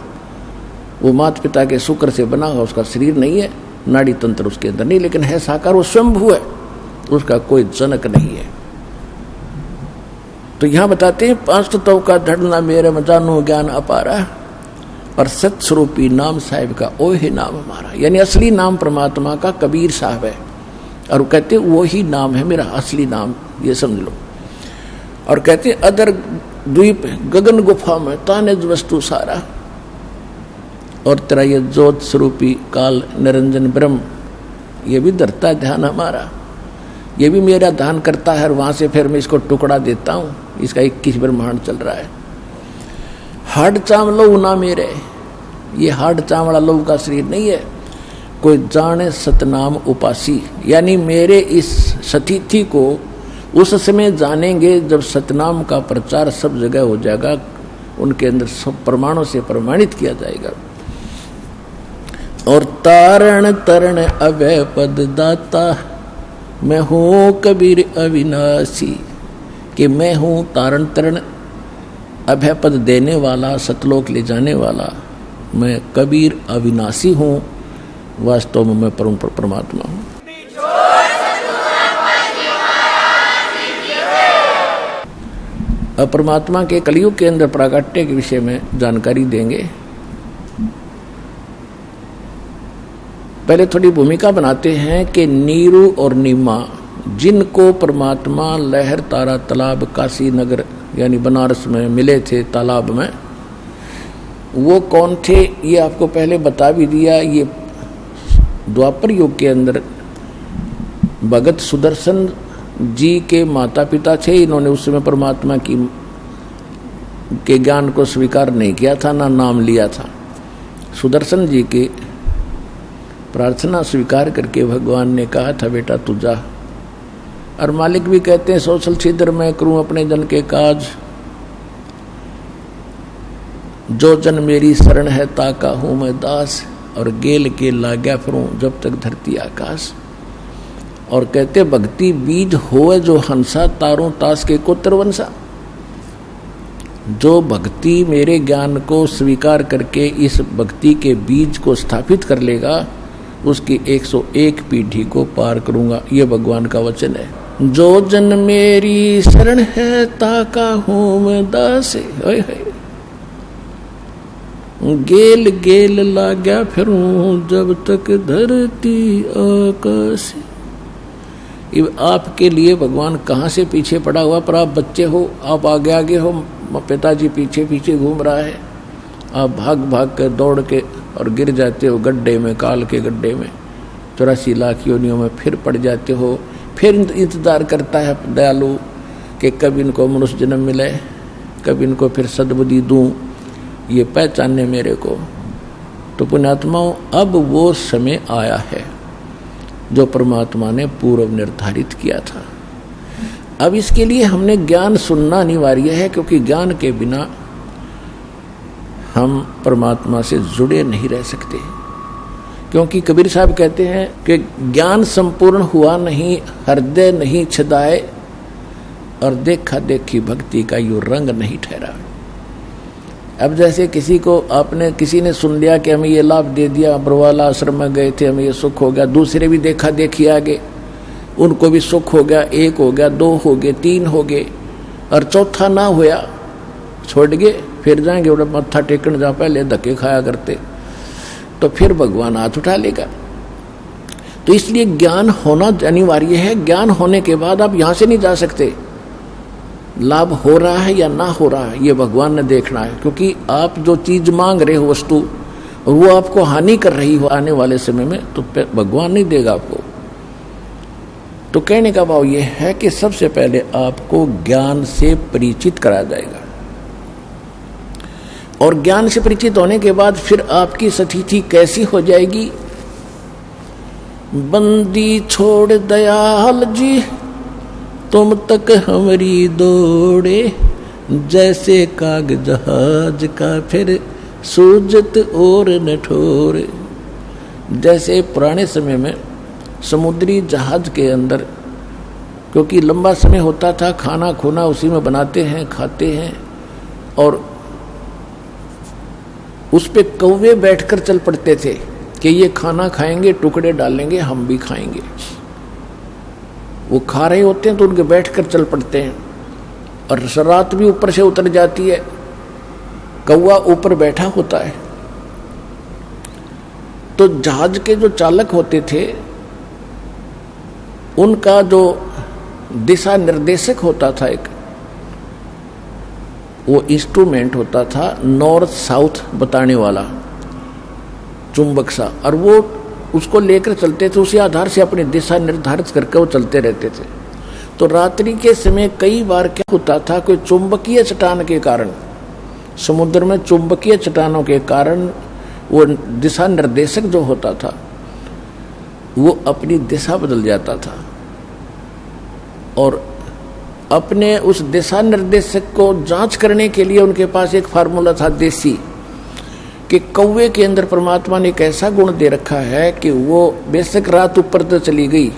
वो माता पिता के शुक्र से बना हुआ उसका शरीर नहीं है, नाड़ी तंत्र उसके अंदर नहीं, लेकिन है साकार, वो स्वयंभू है, उसका कोई जनक नहीं है। तो यहां बताते हैं 5 तत्व का धड़ना मेरे में जानो ज्ञान अपारा, और सत्स्वरूपी नाम साहिब का ओ ही नाम हमारा, यानी असली नाम परमात्मा का कबीर साहब है, और कहते वो ही नाम है मेरा असली नाम, ये समझ लो। और कहते अदर द्वीप गगन गुफा में तानिज वस्तु सारा, और तेरा ये ज्योत स्वरूपी काल निरंजन ब्रह्म, ये भी धरता ध्यान हमारा, ये भी मेरा ध्यान करता है, और वहां से फिर मैं इसको टुकड़ा देता हूं, इसका 21 ब्रह्मांड चल रहा है। हाड चाम लो ना मेरे, ये हाड चामड़ा लो का शरीर नहीं है, कोई जाने सतनाम उपासी, यानी मेरे इस स्थिति को उस समय जानेंगे जब सतनाम का प्रचार सब जगह हो जाएगा, उनके अंदर सब प्रमाणों से प्रमाणित किया जाएगा। और तारण तरण अभय पद दाता, मैं हूँ कबीर अविनाशी, कि मैं हूँ तारण तरण अभय पद देने वाला, सतलोक ले जाने वाला। मैं कबीर अविनाशी हूँ, वास्तव में मैं परम परमात्मा हूँ। अब परमात्मा के कलयुग के अंदर प्राकट्य के विषय में जानकारी देंगे। पहले थोड़ी भूमिका बनाते हैं कि नीरू और नीमा, जिनको परमात्मा लहर तारा तालाब काशी नगर यानी बनारस में मिले थे तालाब में, वो कौन थे ये आपको पहले बता भी दिया। ये द्वापर युग के अंदर भगत सुदर्शन जी के माता पिता थे। इन्होंने उस समय परमात्मा के ज्ञान को स्वीकार नहीं किया था, ना नाम लिया था। सुदर्शन जी की प्रार्थना स्वीकार करके भगवान ने कहा था, बेटा तू जा। और मालिक भी कहते हैं, सोशल छिद्र मैं करूं अपने जन के काज, जो जन मेरी शरण है ताका हूं मैं दास, और गेल के लाग्या फिरूं जब तक धरती आकाश। और कहते भक्ति बीज होए जो हंसा, तारों तास के कोत्र वंशा। जो भक्ति मेरे ज्ञान को स्वीकार करके इस भक्ति के बीज को स्थापित कर लेगा, उसकी 101 पीढ़ी को पार करूंगा, ये भगवान का वचन है। जो जन मेरी शरण है ताका हूं मैं दास, गेल गेल लाग्या फिरूं जब तक धरती आकाश। आपके लिए भगवान कहाँ से पीछे पड़ा हुआ, पर आप बच्चे हो, आप आगे आगे हो, पिताजी पीछे पीछे घूम रहा है, आप भाग भाग कर दौड़ के और गिर जाते हो गड्ढे में, काल के गड्ढे में, 84 लाख योनियों में फिर पड़ जाते हो। फिर इंतजार करता है दयालु कि कब इनको मनुष्य जन्म मिले, कब इनको फिर सद्बुद्धि दूं, ये पहचाने मेरे को। तो पुण्यात्माओं, अब वो समय आया है जो परमात्मा ने पूर्व निर्धारित किया था। अब इसके लिए हमने ज्ञान सुनना अनिवार्य है, क्योंकि ज्ञान के बिना हम परमात्मा से जुड़े नहीं रह सकते। क्योंकि कबीर साहब कहते हैं कि ज्ञान संपूर्ण हुआ नहीं, हृदय नहीं छदाए, और देखा देखी भक्ति का यूं रंग नहीं ठहरा। अब जैसे किसी ने सुन लिया कि हमें ये लाभ दे दिया, बरवाला आश्रम में गए थे, हमें ये सुख हो गया, दूसरे भी देखा देखी आ गए, उनको भी सुख हो गया, 1 हो गया, 2 हो गए, 3 हो गए, और चौथा ना होया छोड़ गए, फिर जाएंगे उड़ा मत्था टेकन जहाँ पहले धक्के खाया करते, तो फिर भगवान हाथ उठा लेगा। तो इसलिए ज्ञान होना अनिवार्य है। ज्ञान होने के बाद आप यहाँ से नहीं जा सकते। लाभ हो रहा है या ना हो रहा है ये भगवान ने देखना है, क्योंकि आप जो चीज मांग रहे हो वस्तु, और वो आपको हानि कर रही हो आने वाले समय में, तो भगवान नहीं देगा आपको। तो कहने का भाव ये है कि सबसे पहले आपको ज्ञान से परिचित कराया जाएगा, और ज्ञान से परिचित होने के बाद फिर आपकी स्थिति कैसी हो जाएगी। बंदी छोड़ दयाल जी तुम तक हमारी दौड़े, जैसे काग जहाज का फिर सूजत और नठोरे। जैसे पुराने समय में समुद्री जहाज के अंदर, क्योंकि लंबा समय होता था, खाना खूना उसी में बनाते हैं, खाते हैं, और उस पे कौवे बैठकर चल पड़ते थे कि ये खाना खाएंगे, टुकड़े डालेंगे, हम भी खाएंगे। वो खा रहे होते हैं तो उनके बैठकर चल पड़ते हैं, और रात भी ऊपर से उतर जाती है, कौवा ऊपर बैठा होता है। तो जहाज के जो चालक होते थे उनका जो दिशा निर्देशक होता था, एक वो इंस्ट्रूमेंट होता था नॉर्थ साउथ बताने वाला चुंबक सा, और वो उसको लेकर चलते थे, उसी आधार से अपनी दिशा निर्धारित करके वो चलते रहते थे। तो रात्रि के समय कई बार क्या होता था, कोई चुंबकीय चट्टान के कारण, समुद्र में चुंबकीय चट्टानों के कारण वो दिशा निर्देशक जो होता था वो अपनी दिशा बदल जाता था, और अपने उस दिशा निर्देशक को जांच करने के लिए उनके पास एक फार्मूला था देसी, कि कौवे के अंदर परमात्मा ने एक ऐसा गुण दे रखा है कि वो बेशक रात ऊपर तो चली गई,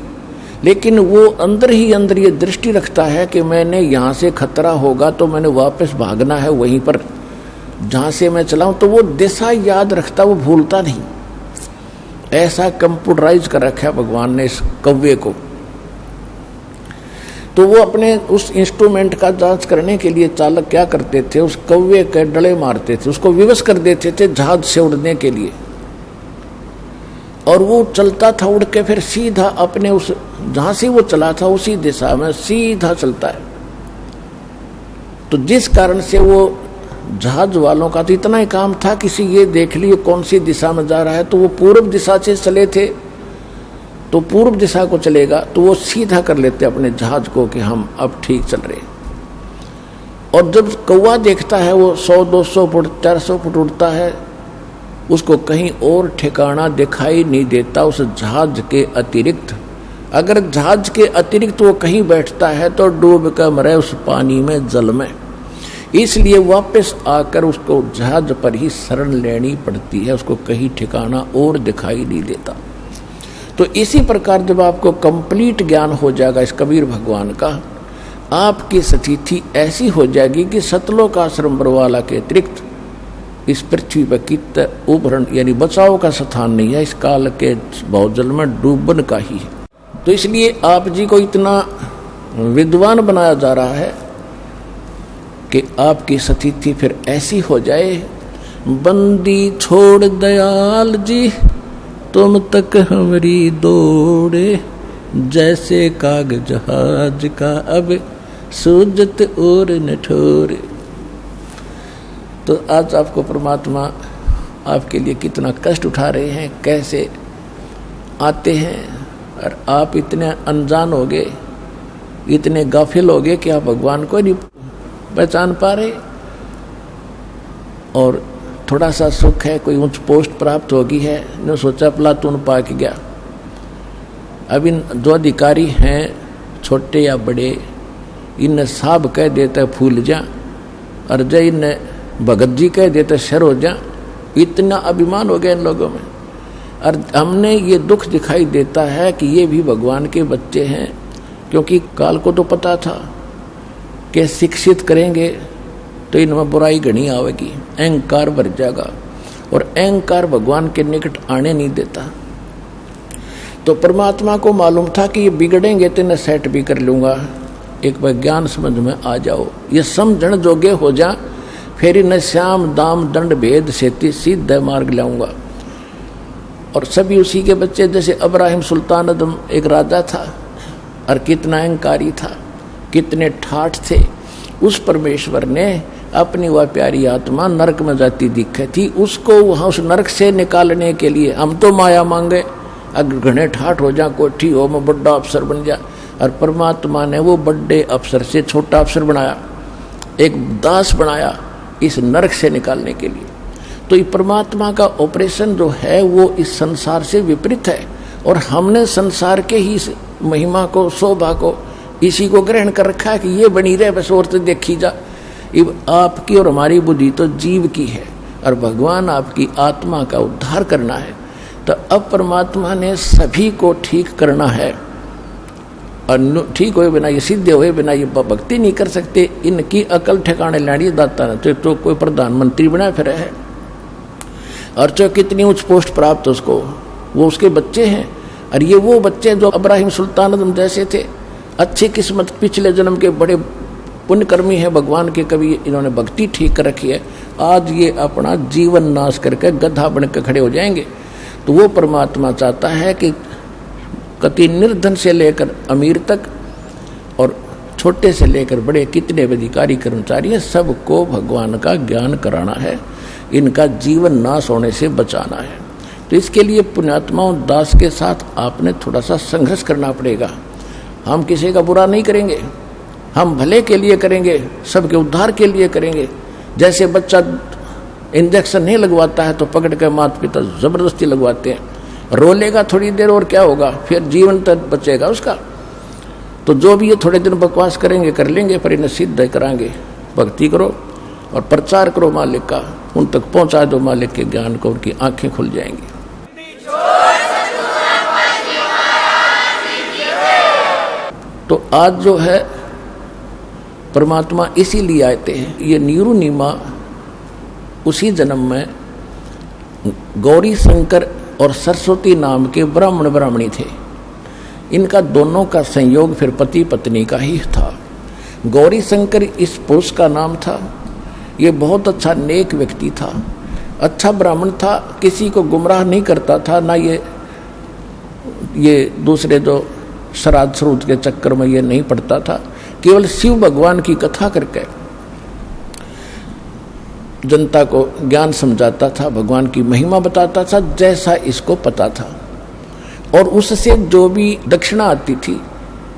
लेकिन वो अंदर ही अंदर ये दृष्टि रखता है कि मैंने यहाँ से खतरा होगा तो मैंने वापस भागना है वहीं पर जहाँ से मैं चलाऊं। तो वो दिशा याद रखता, वो भूलता नहीं। ऐसा कंप्यूटराइज कर रखा है भगवान ने इस कौवे को। तो वो अपने उस इंस्ट्रूमेंट का जांच करने के लिए चालक क्या करते थे, उस कौवे के डले मारते थे, उसको विवश कर देते थे जहाज से उड़ने के लिए, और वो चलता था उड़ के फिर सीधा अपने उस जहां से वो चला था उसी दिशा में सीधा चलता है। तो जिस कारण से वो जहाज वालों का तो इतना ही काम था, किसी ये देख लिए कौन सी दिशा में जा रहा है, तो वो पूर्व दिशा से चले थे तो पूर्व दिशा को चलेगा, तो वो सीधा कर लेते अपने जहाज को कि हम अब ठीक चल रहे। और जब कौवा देखता है वो 100-200 फुट 400 फुट उड़ता है, उसको कहीं और ठिकाना दिखाई नहीं देता उस जहाज के अतिरिक्त। अगर जहाज के अतिरिक्त वो कहीं बैठता है तो डूब कर मरे उस पानी में, जल में। इसलिए वापस आकर उसको जहाज पर ही शरण लेनी पड़ती है, उसको कहीं ठिकाना और दिखाई नहीं देता। तो इसी प्रकार जब आपको कंप्लीट ज्ञान हो जाएगा इस कबीर भगवान का, आपकी स्थिति ऐसी हो जाएगी कि सतलोक आश्रम बरवाला के अतिरिक्त इस पृथ्वी पर कित उभरण यानी बचाव का स्थान नहीं है, इस काल के बहुजल में डूबन का ही है। तो इसलिए आप जी को इतना विद्वान बनाया जा रहा है कि आपकी स्थिति फिर ऐसी हो जाए, बंदी छोड़ दयाल जी तुम तक हमारी दौड़े, जैसे काग जहाज का अब सूजत और न ठोरे। तो आज आपको परमात्मा आपके लिए कितना कष्ट उठा रहे हैं, कैसे आते हैं, और आप इतने अनजान हो गए, इतने गाफिल हो गए कि आप भगवान को नहीं पहचान पा रहे। और थोड़ा सा सुख है, कोई उच्च पोस्ट प्राप्त होगी है, ने सोचा प्लातून पा के गया। अब इन जो अधिकारी हैं छोटे या बड़े, इन साहब कह देते फूल जा, और जय इन भगत जी कह देते शर हो जा। इतना अभिमान हो गया इन लोगों में। और हमने ये दुख दिखाई देता है कि ये भी भगवान के बच्चे हैं, क्योंकि काल को तो पता था कि शिक्षित करेंगे तो इनमें बुराई घनी आवेगी, अहंकार भर जाएगा, और अहंकार भगवान के निकट आने नहीं देता। तो परमात्मा को मालूम था कि ये बिगड़ेंगे तो इन्हें सेट भी कर लूँगा, एक बार ज्ञान समझ में आ जाओ, ये समझण जोगे हो जा, फिर इन्हें श्याम दाम दंड भेद से सीधा मार्ग लाऊंगा। और सभी उसी के बच्चे, जैसे अब्राहिम सुल्तान अदम एक राजा था और कितना अहंकारी था, कितने ठाठ थे। उस परमेश्वर ने अपनी वह प्यारी आत्मा नरक में जाती दिखे थी, उसको वहाँ उस नरक से निकालने के लिए हम तो माया मांगे, अगर घने ठाठ हो जा, कोठी हो, मैं बड़ा अफसर बन जा, और परमात्मा ने वो बड़े अफसर से छोटा अफसर बनाया, एक दास बनाया इस नरक से निकालने के लिए। तो ये परमात्मा का ऑपरेशन जो है वो इस संसार से विपरीत है, और हमने संसार के ही महिमा को, शोभा को, इसी को ग्रहण कर रखा है कि ये बनी रहे बस, और तो देखी जा। आपकी और हमारी बुद्धि तो जीव की है, और भगवान आपकी आत्मा का उद्धार करना है। तो अब परमात्मा ने सभी को ठीक करना है, और ठीक हुए बिना, ये सिद्ध हुए बिना ये भक्ति नहीं कर सकते। इनकी अकल ठिकाने लानी दाता न तो कोई प्रधानमंत्री बना फिर है, और जो कितनी उच्च पोस्ट प्राप्त उसको, वो उसके बच्चे हैं। और ये वो बच्चे जो अब्राहिम सुल्तान अदम जैसे थे, अच्छी किस्मत, पिछले जन्म के बड़े पुण्यकर्मी है भगवान के, कभी इन्होंने भक्ति ठीक कर रखी है, आज ये अपना जीवन नाश करके गधा बन के खड़े हो जाएंगे। तो वो परमात्मा चाहता है कि कति निर्धन से लेकर अमीर तक, और छोटे से लेकर बड़े कितने अधिकारी कर्मचारी हैं, सबको भगवान का ज्ञान कराना है, इनका जीवन नाश होने से बचाना है। तो इसके लिए पुण्यात्माओं दास के साथ आपने थोड़ा सा संघर्ष करना पड़ेगा। हम किसी का बुरा नहीं करेंगे, हम भले के लिए करेंगे, सबके उद्धार के लिए करेंगे। जैसे बच्चा इंजेक्शन नहीं लगवाता है तो पकड़ कर माता पिता जबरदस्ती लगवाते हैं, रोलेगा थोड़ी देर और क्या होगा, फिर जीवन तक बचेगा उसका। तो जो भी ये थोड़े दिन बकवास करेंगे कर लेंगे, पर इन्हें सिद्ध कराएंगे। भक्ति करो और प्रचार करो मालिक का, उन तक पहुंचा दो मालिक के ज्ञान को, उनकी आंखें खुल जाएंगी। तो आज जो है परमात्मा इसीलिए आते हैं। ये नीरू नीमा उसी जन्म में गौरी शंकर और सरस्वती नाम के ब्राह्मण ब्राह्मणी थे। इनका दोनों का संयोग फिर पति पत्नी का ही था। गौरी शंकर इस पुरुष का नाम था। ये बहुत अच्छा नेक व्यक्ति था, अच्छा ब्राह्मण था, किसी को गुमराह नहीं करता था, ना ये दूसरे जो श्राद्ध श्रूद के चक्कर में ये नहीं पड़ता था। केवल शिव भगवान की कथा करके जनता को ज्ञान समझाता था, भगवान की महिमा बताता था जैसा इसको पता था, और उससे जो भी दक्षिणा आती थी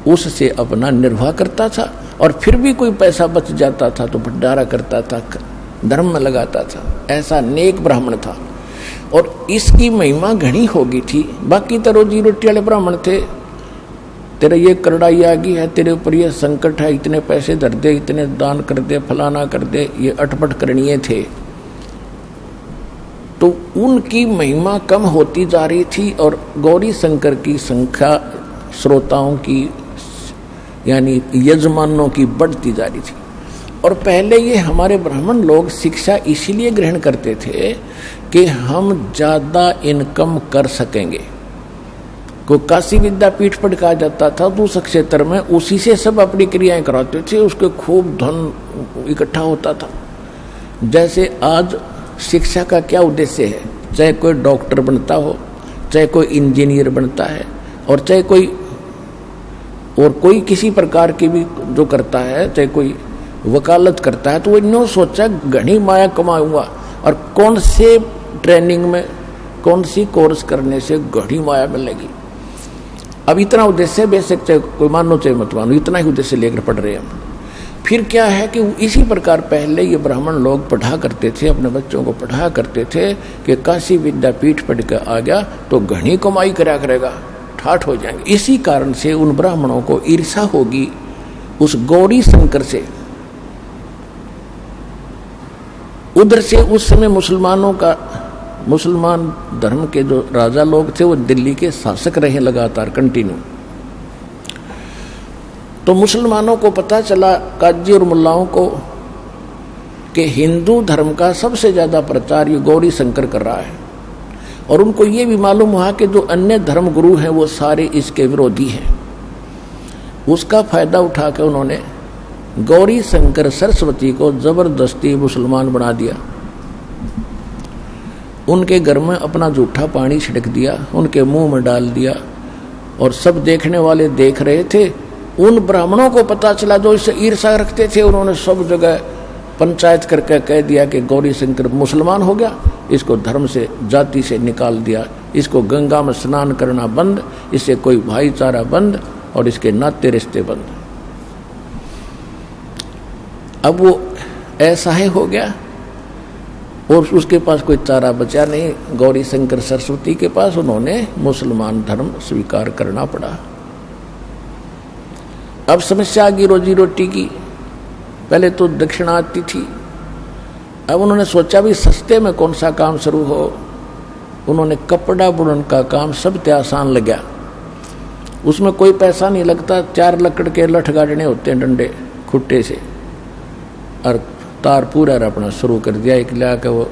उससे अपना निर्वाह करता था। और फिर भी कोई पैसा बच जाता था तो भंडारा करता था, धर्म में लगाता था। ऐसा नेक ब्राह्मण था और इसकी महिमा घनी हो गई थी। बाकी तो रोजी रोटी वाले ब्राह्मण थे, तेरे ये करड़ाई आ गई है, तेरे ऊपर ये संकट है, इतने पैसे धर दे, इतने दान कर दे, फलाना कर दे, ये अटपट करणीय थे। तो उनकी महिमा कम होती जा रही थी और गौरी शंकर की संख्या श्रोताओं की यानी यजमानों की बढ़ती जा रही थी। और पहले ये हमारे ब्राह्मण लोग शिक्षा इसीलिए ग्रहण करते थे कि हम ज़्यादा इनकम कर सकेंगे। को काशी विद्यापीठ पर कहा जाता था तो उस क्षेत्र में उसी से सब अपनी क्रियाएं कराते थे, उसके खूब धन इकट्ठा होता था। जैसे आज शिक्षा का क्या उद्देश्य है, चाहे कोई डॉक्टर बनता हो, चाहे कोई इंजीनियर बनता है, और चाहे कोई किसी प्रकार की भी जो करता है, चाहे कोई वकालत करता है, तो वो इन सोचा घनी माया कमाऊंगा और कौन से ट्रेनिंग में कौन सी कोर्स करने से घनी माया मिलेगी। अब इतना उद्देश्य बेशक चाहे कोई मानो चाहे मत मानो, इतना ही उद्देश्य लेकर पढ़ रहे हैं हम। फिर क्या है कि इसी प्रकार पहले ये ब्राह्मण लोग पढ़ा करते थे, अपने बच्चों को पढ़ा करते थे कि काशी विद्यापीठ पढ़ कर आ गया तो घनी कमाई करा करेगा, ठाठ हो जाएंगे। इसी कारण से उन ब्राह्मणों को ईर्षा होगी उस गौरी शंकर से। उधर से उस समय मुसलमान धर्म के जो राजा लोग थे वो दिल्ली के शासक रहे लगातार कंटिन्यू। तो मुसलमानों को पता चला, काजी और मुल्लाओं को, कि हिंदू धर्म का सबसे ज़्यादा प्रचार ये गौरी शंकर कर रहा है। और उनको ये भी मालूम हुआ कि जो अन्य धर्म गुरु हैं वो सारे इसके विरोधी हैं। उसका फायदा उठाकर उन्होंने गौरी शंकर सरस्वती को जबरदस्ती मुसलमान बना दिया। उनके घर में अपना जूठा पानी छिड़क दिया, उनके मुंह में डाल दिया, और सब देखने वाले देख रहे थे। उन ब्राह्मणों को पता चला जो इससे ईर्षा रखते थे, उन्होंने सब जगह पंचायत करके कह दिया कि गौरी शंकर मुसलमान हो गया, इसको धर्म से जाति से निकाल दिया, इसको गंगा में स्नान करना बंद, इससे कोई भाईचारा बंद और इसके नाते रिश्ते बंद। अब वो ऐसा ही हो गया और उसके पास कोई चारा बचा नहीं। गौरी शंकर सरस्वती के पास उन्होंने मुसलमान धर्म स्वीकार करना पड़ा। अब समस्या आ गई रोजी रोटी की। पहले तो दक्षिणा आती थी, अब उन्होंने सोचा भी सस्ते में कौन सा काम शुरू हो। उन्होंने कपड़ा बुनन का काम सबसे आसान लगा, उसमें कोई पैसा नहीं लगता। 4 लकड़ के लठ गाड़ने होते हैं डंडे खुट्टे से, और तार पूरा अपना शुरू कर दिया। एक लिया के वो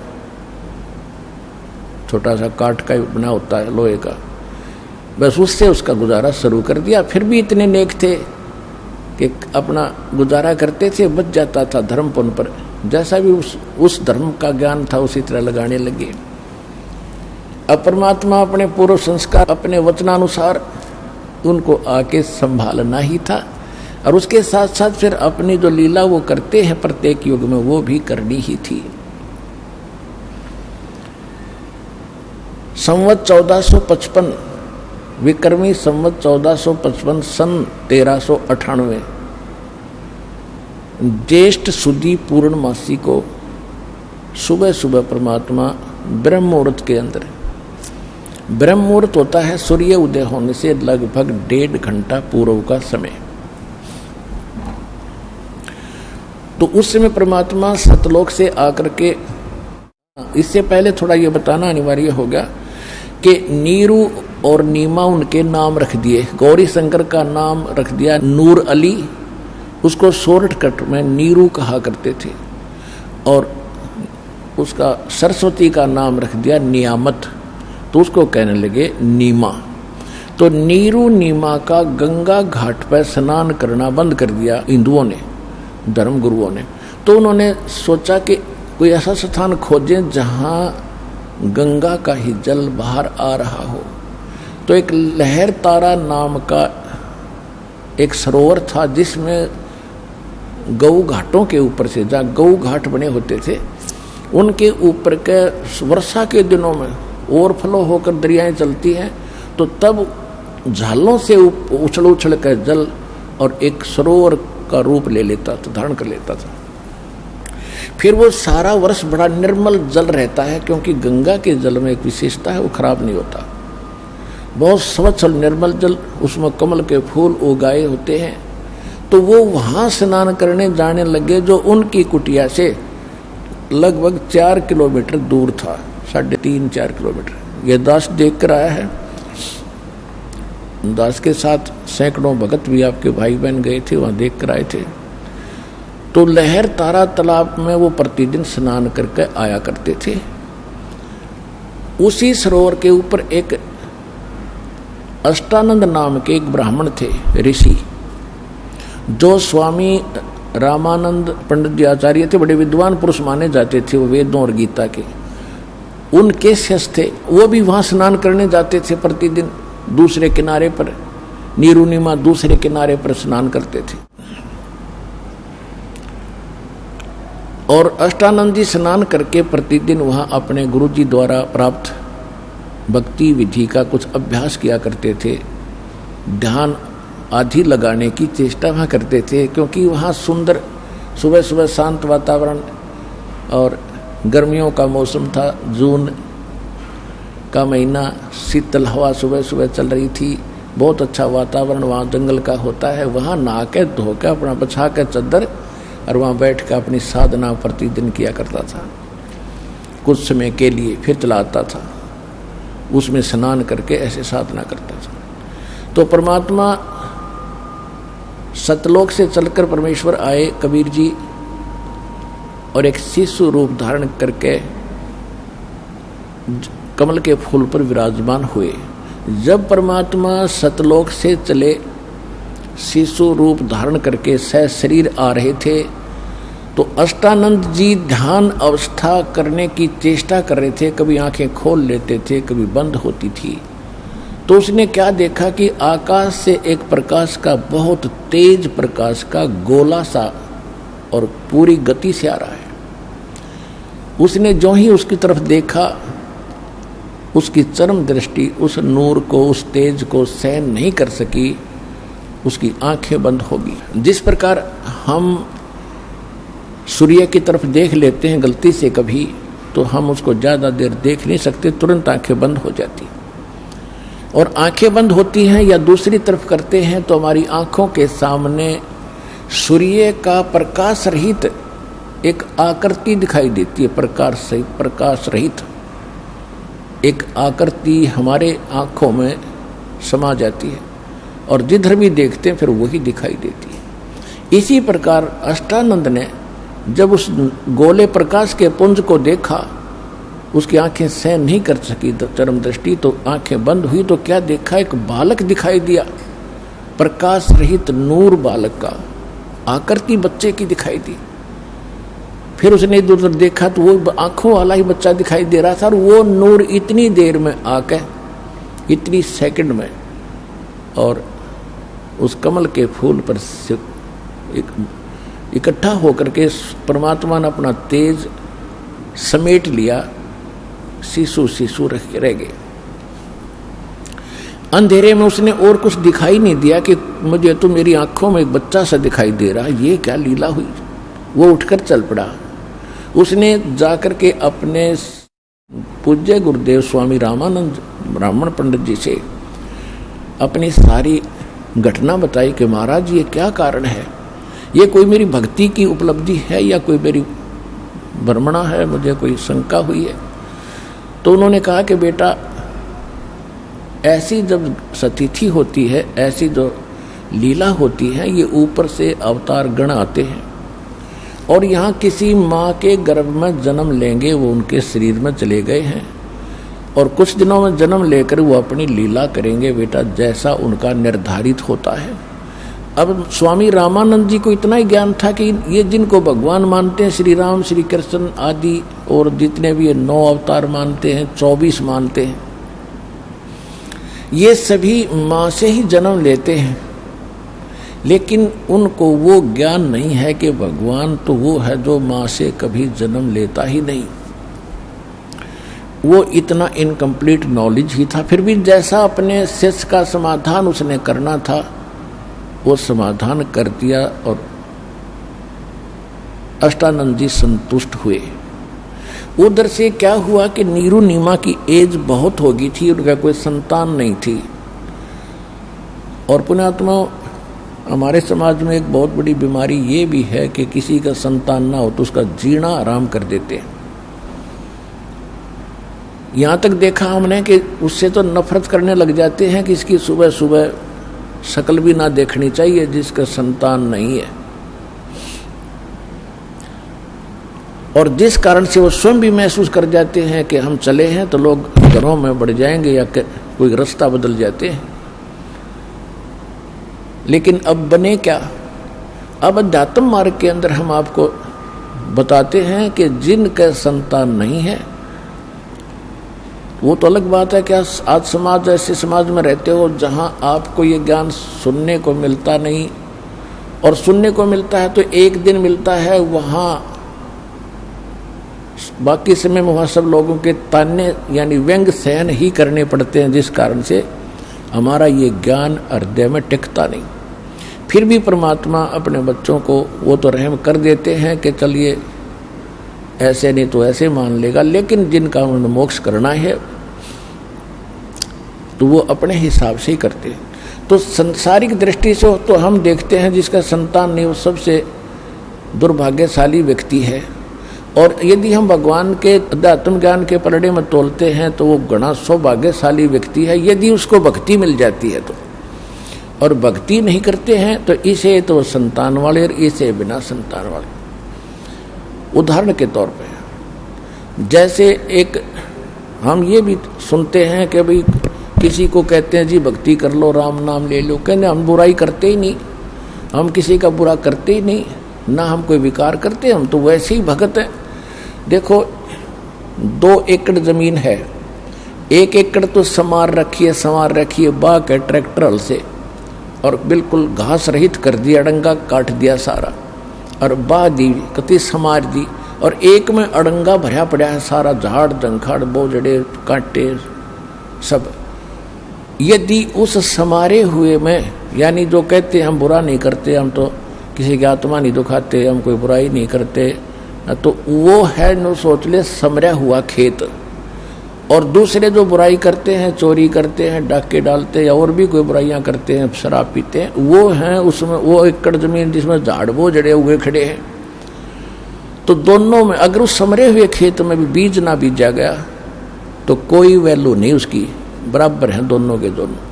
छोटा सा काठ का बना होता है लोहे का, बस उससे उसका गुजारा शुरू कर दिया। फिर भी इतने नेक थे कि अपना गुजारा करते थे, बच जाता था धर्मपुन पर। जैसा भी उस धर्म का ज्ञान था उसी तरह लगाने लगे। अब परमात्मा अपने पूर्व संस्कार अपने वचनानुसार उनको आके संभालना ही था, और उसके साथ साथ फिर अपनी जो लीला वो करते हैं प्रत्येक युग में वो भी करनी ही थी। संवत 1455 विक्रमी संवत 1455 सन 1398 ज्येष्ठ सुदी पूर्णमासी को सुबह सुबह परमात्मा ब्रह्म मुहूर्त के अंदर, ब्रह्म मुहूर्त होता है सूर्य उदय होने से लगभग 1.5 घंटा पूर्व का समय, तो उस समय परमात्मा सतलोक से आकर के इससे पहले थोड़ा ये बताना अनिवार्य हो गया कि नीरू और नीमा उनके नाम रख दिए। गौरी शंकर का नाम रख दिया नूर अली, उसको शॉर्टकट में नीरू कहा करते थे, और उसका सरस्वती का नाम रख दिया नियामत, तो उसको कहने लगे नीमा। तो नीरू नीमा का गंगा घाट पर स्नान करना बंद कर दिया हिंदुओं ने, धर्म गुरुओं ने। तो उन्होंने सोचा कि कोई ऐसा स्थान खोजें जहाँ गंगा का ही जल बाहर आ रहा हो। तो एक लहर तारा नाम का एक सरोवर था जिसमें गऊ घाटों के ऊपर से, जहाँ गऊ घाट बने होते थे, उनके ऊपर के वर्षा के दिनों में ओवरफ्लो होकर दरियाएं चलती हैं, तो तब झालों से उछल उछल कर जल और एक सरोवर का रूप ले लेता था, धारण कर लेता था। फिर वो सारा वर्ष बड़ा निर्मल जल रहता है, क्योंकि गंगा के जल में एक विशेषता है, वो खराब नहीं होता, बहुत स्वच्छ और निर्मल जल, उसमें कमल के फूल उगाए होते हैं। तो वो वहाँ स्नान करने जाने लगे, जो उनकी कुटिया से लगभग 4 किलोमीटर दूर था, 3.5-4 किलोमीटर। ये दास देख कर आया है, दास के साथ सैकड़ों भगत भी आपके भाई बहन गए थे, वहाँ देख कर आए थे। तो लहर तारा तालाब में वो प्रतिदिन स्नान करके आया करते थे। उसी सरोवर के ऊपर एक अष्टानंद नाम के एक ब्राह्मण थे, ऋषि, जो स्वामी रामानंद पंडित जी आचार्य थे, बड़े विद्वान पुरुष माने जाते थे, वो वेदों और गीता के, उनके शिष्य थे। वो भी वहाँ स्नान करने जाते थे प्रतिदिन, दूसरे किनारे पर, नीरू नीमा दूसरे किनारे पर स्नान करते थे। और अष्टानंद जी स्नान करके प्रतिदिन वहाँ अपने गुरु जी द्वारा प्राप्त भक्ति विधि का कुछ अभ्यास किया करते थे, ध्यान आदि लगाने की चेष्टा वहाँ करते थे, क्योंकि वहाँ सुंदर सुबह सुबह शांत वातावरण, और गर्मियों का मौसम था, जून का महीना, शीतल हवा सुबह सुबह चल रही थी, बहुत अच्छा वातावरण वहाँ जंगल का होता है। वहाँ नहा के धो के अपना बछा के चद्दर, और वहाँ बैठ कर अपनी साधना प्रतिदिन किया करता था कुछ समय के लिए, फिर चला आता था, उसमें स्नान करके ऐसे साधना करता था। तो परमात्मा सतलोक से चलकर परमेश्वर आए कबीर जी, और एक शिशु रूप धारण करके कमल के फूल पर विराजमान हुए। जब परमात्मा सतलोक से चले शिशु रूप धारण करके शरीर आ रहे थे, तो अष्टानंद जी ध्यान अवस्था करने की चेष्टा कर रहे थे, कभी आंखें खोल लेते थे, कभी बंद होती थी। तो उसने क्या देखा कि आकाश से एक प्रकाश का, बहुत तेज प्रकाश का गोला सा और पूरी गति से आ रहा है। उसने जो ही उसकी तरफ देखा, उसकी चरम दृष्टि उस नूर को, उस तेज को सहन नहीं कर सकी, उसकी आंखें बंद होगी। जिस प्रकार हम सूर्य की तरफ देख लेते हैं गलती से कभी, तो हम उसको ज़्यादा देर देख नहीं सकते, तुरंत आंखें बंद हो जाती। और आंखें बंद होती हैं या दूसरी तरफ करते हैं तो हमारी आंखों के सामने सूर्य का प्रकाश रहित एक आकृति दिखाई देती है, प्रकाश रहित एक आकृति हमारे आंखों में समा जाती है, और जिधर भी देखते हैं फिर वही दिखाई देती है। इसी प्रकार अष्टानंद ने जब उस गोले प्रकाश के पुंज को देखा, उसकी आंखें सहन नहीं कर सकी चरम दृष्टि, तो आंखें बंद हुई। तो क्या देखा, एक बालक दिखाई दिया, प्रकाश रहित नूर बालक का, आकृति बच्चे की दिखाई दी। फिर उसने इधर उधर देखा तो वो आंखों वाला ही बच्चा दिखाई दे रहा था, और वो नूर इतनी देर में आके, इतनी सेकंड में, और उस कमल के फूल पर इकट्ठा होकर के परमात्मा ने अपना तेज समेट लिया, शिशु रह गए। अंधेरे में उसने और कुछ दिखाई नहीं दिया कि मुझे तो मेरी आंखों में एक बच्चा सा दिखाई दे रहा, ये क्या लीला हुई। वो उठकर चल पड़ा। उसने जाकर के अपने पूज्य गुरुदेव स्वामी रामानंद ब्राह्मण पंडित जी से अपनी सारी घटना बताई कि महाराज ये क्या कारण है, ये कोई मेरी भक्ति की उपलब्धि है या कोई मेरी भ्रमणा है, मुझे कोई शंका हुई है। तो उन्होंने कहा कि बेटा, ऐसी जब सतिथि होती है, ऐसी जो लीला होती है, ये ऊपर से अवतार गण आते हैं और यहाँ किसी माँ के गर्भ में जन्म लेंगे, वो उनके शरीर में चले गए हैं और कुछ दिनों में जन्म लेकर वो अपनी लीला करेंगे बेटा, जैसा उनका निर्धारित होता है। अब स्वामी रामानंद जी को इतना ही ज्ञान था कि ये जिनको भगवान मानते हैं, श्री राम, श्री कृष्ण आदि, और जितने भी ये 9 अवतार मानते हैं, 24 मानते हैं, ये सभी माँ से ही जन्म लेते हैं, लेकिन उनको वो ज्ञान नहीं है कि भगवान तो वो है जो माँ से कभी जन्म लेता ही नहीं। वो इतना इनकम्प्लीट नॉलेज ही था। फिर भी जैसा अपने शिष्य का समाधान उसने करना था, वो समाधान कर दिया और अष्टानंद जी संतुष्ट हुए। उधर से क्या हुआ कि नीरू नीमा की एज बहुत हो गई थी, उनका कोई संतान नहीं थी। और पुण्यात्मा, हमारे समाज में एक बहुत बड़ी बीमारी ये भी है कि किसी का संतान ना हो तो उसका जीना आराम कर देते हैं। यहाँ तक देखा हमने कि उससे तो नफरत करने लग जाते हैं कि इसकी सुबह सुबह शक्ल भी ना देखनी चाहिए जिसका संतान नहीं है। और जिस कारण से वो स्वयं भी महसूस कर जाते हैं कि हम चले हैं तो लोग घरों में बढ़ जाएंगे या कोई रास्ता बदल जाते हैं। लेकिन अब बने क्या? अब अध्यात्म मार्ग के अंदर हम आपको बताते हैं कि जिनका संतान नहीं है, वो तो अलग बात है कि आज समाज, ऐसे समाज में रहते हो जहां आपको ये ज्ञान सुनने को मिलता नहीं, और सुनने को मिलता है तो एक दिन मिलता है, वहां बाकी समय में वहां सब लोगों के ताने यानी व्यंग सहन ही करने पड़ते हैं, जिस कारण से हमारा ये ज्ञान हृदय में टिकता नहीं। फिर भी परमात्मा अपने बच्चों को वो तो रहम कर देते हैं कि चलिए ऐसे नहीं तो ऐसे मान लेगा, लेकिन जिनका उन्होंने मोक्ष करना है तो वो अपने हिसाब से ही करते हैं। तो संसारिक दृष्टि से तो हम देखते हैं जिसका संतान नहीं वो सबसे दुर्भाग्यशाली व्यक्ति है। और यदि हम भगवान के अध्यात्म ज्ञान के पलड़े में तोलते हैं तो वो घना सौभाग्यशाली व्यक्ति है यदि उसको भक्ति मिल जाती है तो। और भक्ति नहीं करते हैं तो इसे तो संतान वाले और इसे बिना संतान वाले। उदाहरण के तौर पे जैसे एक हम ये भी सुनते हैं कि भाई किसी को कहते हैं जी भक्ति कर लो, राम नाम ले लो, कहते हम बुराई करते ही नहीं, हम किसी का बुरा करते ही नहीं, ना हम कोई विकार करते, हम तो वैसे ही भगत हैं। देखो 2 एकड़ जमीन है, 1 एकड़ तो संवार रखी है बाग है ट्रैक्टर हल से, और बिल्कुल घास रहित कर दिया, अड़ंगा काट दिया सारा, और बाह दी कति समार दी, और एक में अड़ंगा भरा पड़ा है सारा, झाड़ जंखाड़ बोझड़े कांटे सब। यदि उस समारे हुए में, यानी जो कहते हम बुरा नहीं करते, हम तो किसी की आत्मा नहीं दुखाते, हम कोई बुराई नहीं करते, तो वो है नो सोच ले समरा हुआ खेत। और दूसरे जो बुराई करते हैं, चोरी करते हैं, डाके डालते हैं या और भी कोई बुराइयां करते हैं, शराब पीते हैं, वो हैं उसमें वो एकड़ जमीन जिसमें झाड़ वो जड़े हुए खड़े हैं। तो दोनों में अगर उस समरे हुए खेत में भी बीज ना बीजा गया तो कोई वैल्यू नहीं उसकी, बराबर हैं दोनों के दोनों।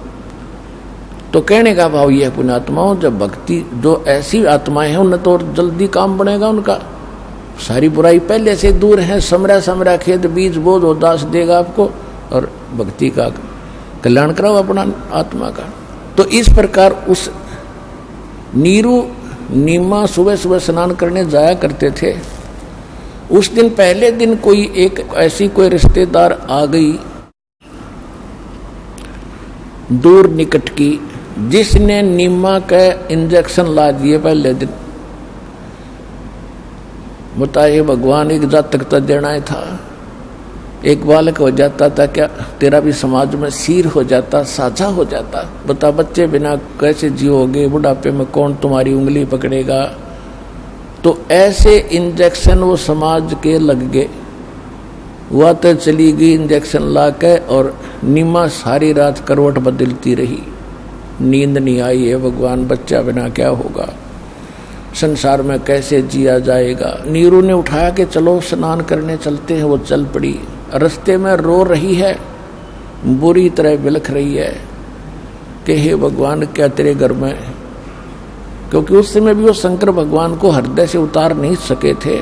तो कहने का भाव यह पुण्यात्माओं, जब भक्ति जो ऐसी आत्माएं हैं उन्हें तो जल्दी काम बनेगा उनका, सारी बुराई पहले से दूर है, समरा खेत बीज बोध उदास देगा आपको, और भक्ति का कल्याण कराओ अपना आत्मा का। तो इस प्रकार उस नीरू नीमा सुबह सुबह स्नान करने जाया करते थे। उस दिन पहले दिन कोई एक ऐसी कोई रिश्तेदार आ गई दूर निकट की, जिसने नीमा का इंजेक्शन ला दिए पहले दिन। बताइए भगवान एक जातक तो देना ही था, एक बालक हो जाता था क्या, तेरा भी समाज में सिर हो जाता, साझा हो जाता। बता बच्चे बिना कैसे जियोगे, बुढ़ापे में कौन तुम्हारी उंगली पकड़ेगा। तो ऐसे इंजेक्शन वो समाज के लग गए। वह तो चली गई इंजेक्शन ला के, और नीमा सारी रात करवट बदलती रही, नींद नहीं आई है भगवान, बच्चा बिना क्या होगा। संसार में कैसे जिया जाएगा। नीरू ने उठाया कि चलो स्नान करने चलते हैं। वो चल पड़ी। रास्ते में रो रही है, बुरी तरह बिलख रही है कि हे भगवान, क्या तेरे घर में, क्योंकि उस समय भी वो शंकर भगवान को हृदय से उतार नहीं सके थे।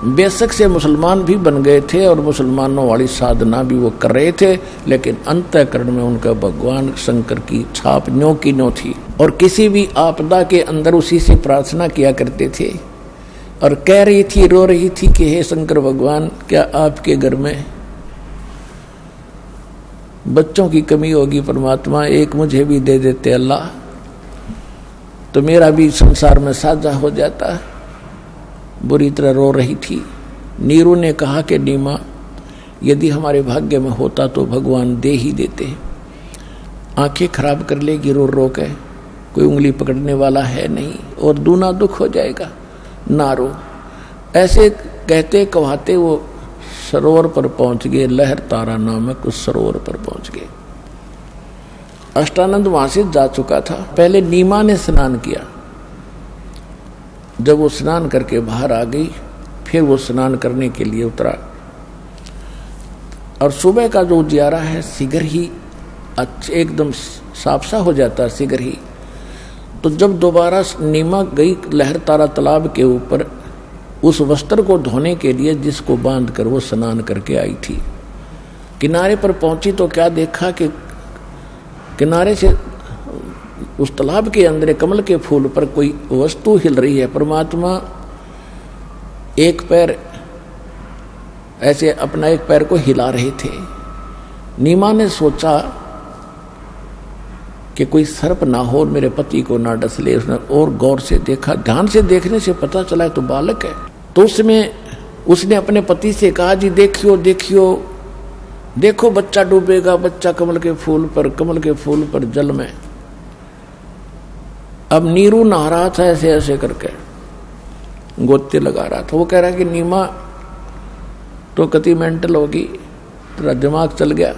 बेशक से मुसलमान भी बन गए थे और मुसलमानों वाली साधना भी वो कर रहे थे, लेकिन अंतःकरण में उनका भगवान शंकर की छाप न्यों की न्यों थी। और किसी भी आपदा के अंदर उसी से प्रार्थना किया करते थे। और कह रही थी, रो रही थी कि हे शंकर भगवान, क्या आपके घर में बच्चों की कमी होगी परमात्मा, एक मुझे भी दे देते अल्लाह, तो मेरा भी संसार में साझा हो जाता। बुरी तरह रो रही थी। नीरू ने कहा कि नीमा, यदि हमारे भाग्य में होता तो भगवान दे ही देते। आंखें खराब कर लेगी रो रो के, कोई उंगली पकड़ने वाला है नहीं और दूना दुख हो जाएगा, ना रो। ऐसे कहते कहते वो सरोवर पर पहुंच गए। लहर तारा नामक उस सरोवर पर पहुंच गए। अष्टानंद वहां से जा चुका था। पहले नीमा ने स्नान किया। जब वो स्नान करके बाहर आ गई, फिर वो स्नान करने के लिए उतरा। और सुबह का जो उजियारा है शीघ्र ही एकदम साफ सा हो जाता है, शीघ्र ही। तो जब दोबारा नीमा गई लहर तारा तालाब के ऊपर उस वस्त्र को धोने के लिए जिसको बांध कर वो स्नान करके आई थी, किनारे पर पहुंची तो क्या देखा कि किनारे से उस तालाब के अंदर कमल के फूल पर कोई वस्तु हिल रही है। परमात्मा एक पैर ऐसे अपना एक पैर को हिला रहे थे। नीमा ने सोचा कि कोई सर्प ना हो और मेरे पति को ना डस ले। उसने और गौर से देखा। ध्यान से देखने से पता चला तो बालक है। तो उसमें उसने अपने पति से कहा, जी देखियो देखियो, देखो बच्चा डूबेगा, बच्चा कमल के फूल पर जल में। अब नीरू नहा रहा था ऐसे ऐसे करके, गोते लगा रहा था। वो कह रहा कि नीमा तो कति मेंटल होगी, तेरा दिमाग चल गया,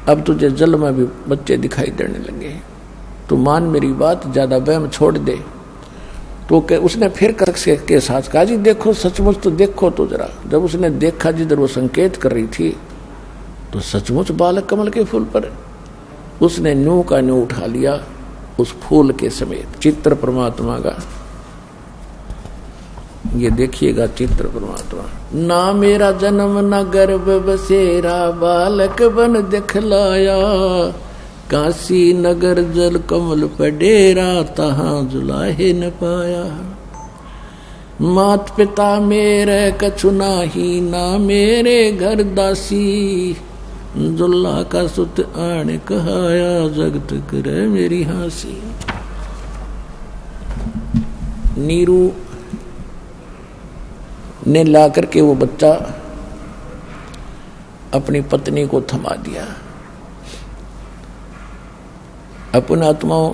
अब तुझे जल में भी बच्चे दिखाई देने लगे, तो मान मेरी बात, ज्यादा वहम छोड़ दे। तो उसने फिर के साथ कहा, जी देखो सचमुच तो देखो तो जरा। जब उसने देखा जिधर वो संकेत कर रही थी तो सचमुच बालक कमल के फूल पर। उसने न्यू का न्यू उठा लिया उस फूल के समेत। चित्र परमात्मा का ये देखिएगा, चित्र परमात्मा। ना मेरा जन्म न गर्भ बसेरा, बालक बन दिखलाया, काशी नगर जल कमल पडेरा, तहां जुलाहे न पाया। मात पिता मेरे कछु नाही, ना मेरे घर दासी, जुल्ला का सुत आने कहाया, जगत करे मेरी हासी। नीरू ने ला करके वो बच्चा अपनी पत्नी को थमा दिया। अपने आत्माओं,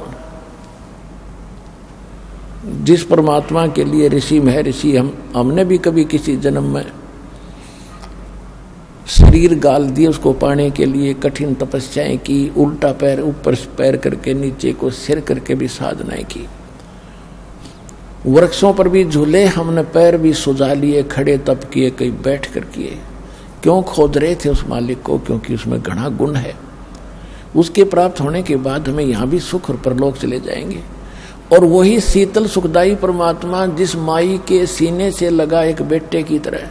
जिस परमात्मा के लिए ऋषि महर्षि हमने भी कभी किसी जन्म में शरीर गाल दिए उसको पाने के लिए कठिन तपस्याएं की, उल्टा पैर ऊपर पैर करके नीचे को सिर करके भी साधनाएं की। वृक्षों पर भी झूले, हमने पैर भी सुझा लिए, खड़े तप किए, कई बैठ कर किए। क्यों खोद रहे थे उस मालिक को? क्योंकि उसमें घना गुण है। उसके प्राप्त होने के बाद हमें यहाँ भी सुख और परलोक चले जाएंगे। और वही शीतल सुखदायी परमात्मा जिस माई के सीने से लगा एक बेटे की तरह,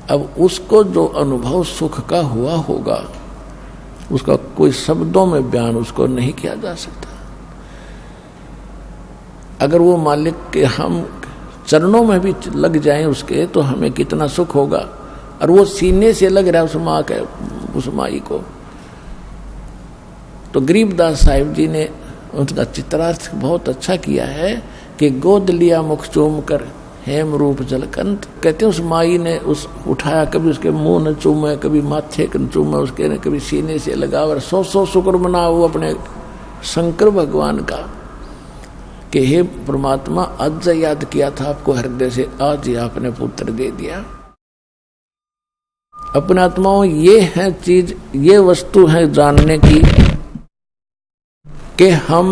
अब उसको जो अनुभव सुख का हुआ होगा उसका कोई शब्दों में बयान उसको नहीं किया जा सकता। अगर वो मालिक के हम चरणों में भी लग जाएं उसके, तो हमें कितना सुख होगा। और वो सीने से लग रहा है उस माँ के, उस माई को। तो गरीबदास साहिब जी ने उनका चित्रार्थ बहुत अच्छा किया है कि गोद लिया मुख चूम कर हेम रूप जलकंत। कहते हैं उस माई ने उस उठाया, कभी उसके मुंह न चूमे, कभी माथे न चूमे उसके, ने कभी सीने से लगा। और सौ सौ शुक्र मनाओ अपने शंकर भगवान का कि हे परमात्मा, आज याद किया था आपको हृदय से, आज ही आपने पुत्र दे दिया। अपने आत्माओं, ये है चीज, ये वस्तु है जानने की कि हम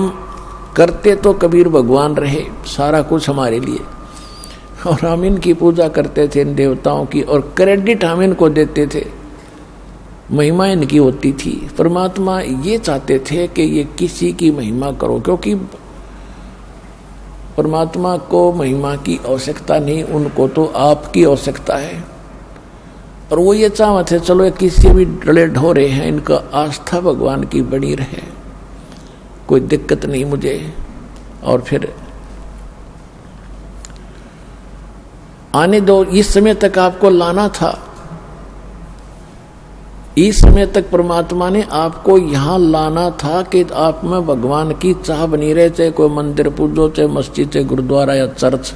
करते तो कबीर भगवान रहे, सारा कुछ हमारे लिए, और हम इनकी पूजा करते थे इन देवताओं की, और क्रेडिट हम इनको देते थे, महिमा इनकी होती थी। परमात्मा ये चाहते थे कि ये किसी की महिमा करो, क्योंकि परमात्मा को महिमा की आवश्यकता नहीं, उनको तो आपकी आवश्यकता है। और वो ये चाहते थे चलो ये किसी भी डले ढोरे हैं, इनका आस्था भगवान की बनी रहे, कोई दिक्कत नहीं मुझे। और फिर आने दो, इस समय तक आपको लाना था, इस समय तक परमात्मा ने आपको यहां लाना था कि आप में भगवान की चाह बनी रहे, चाहे कोई मंदिर पूजो, चाहे मस्जिद, चाहे गुरुद्वारा या चर्च,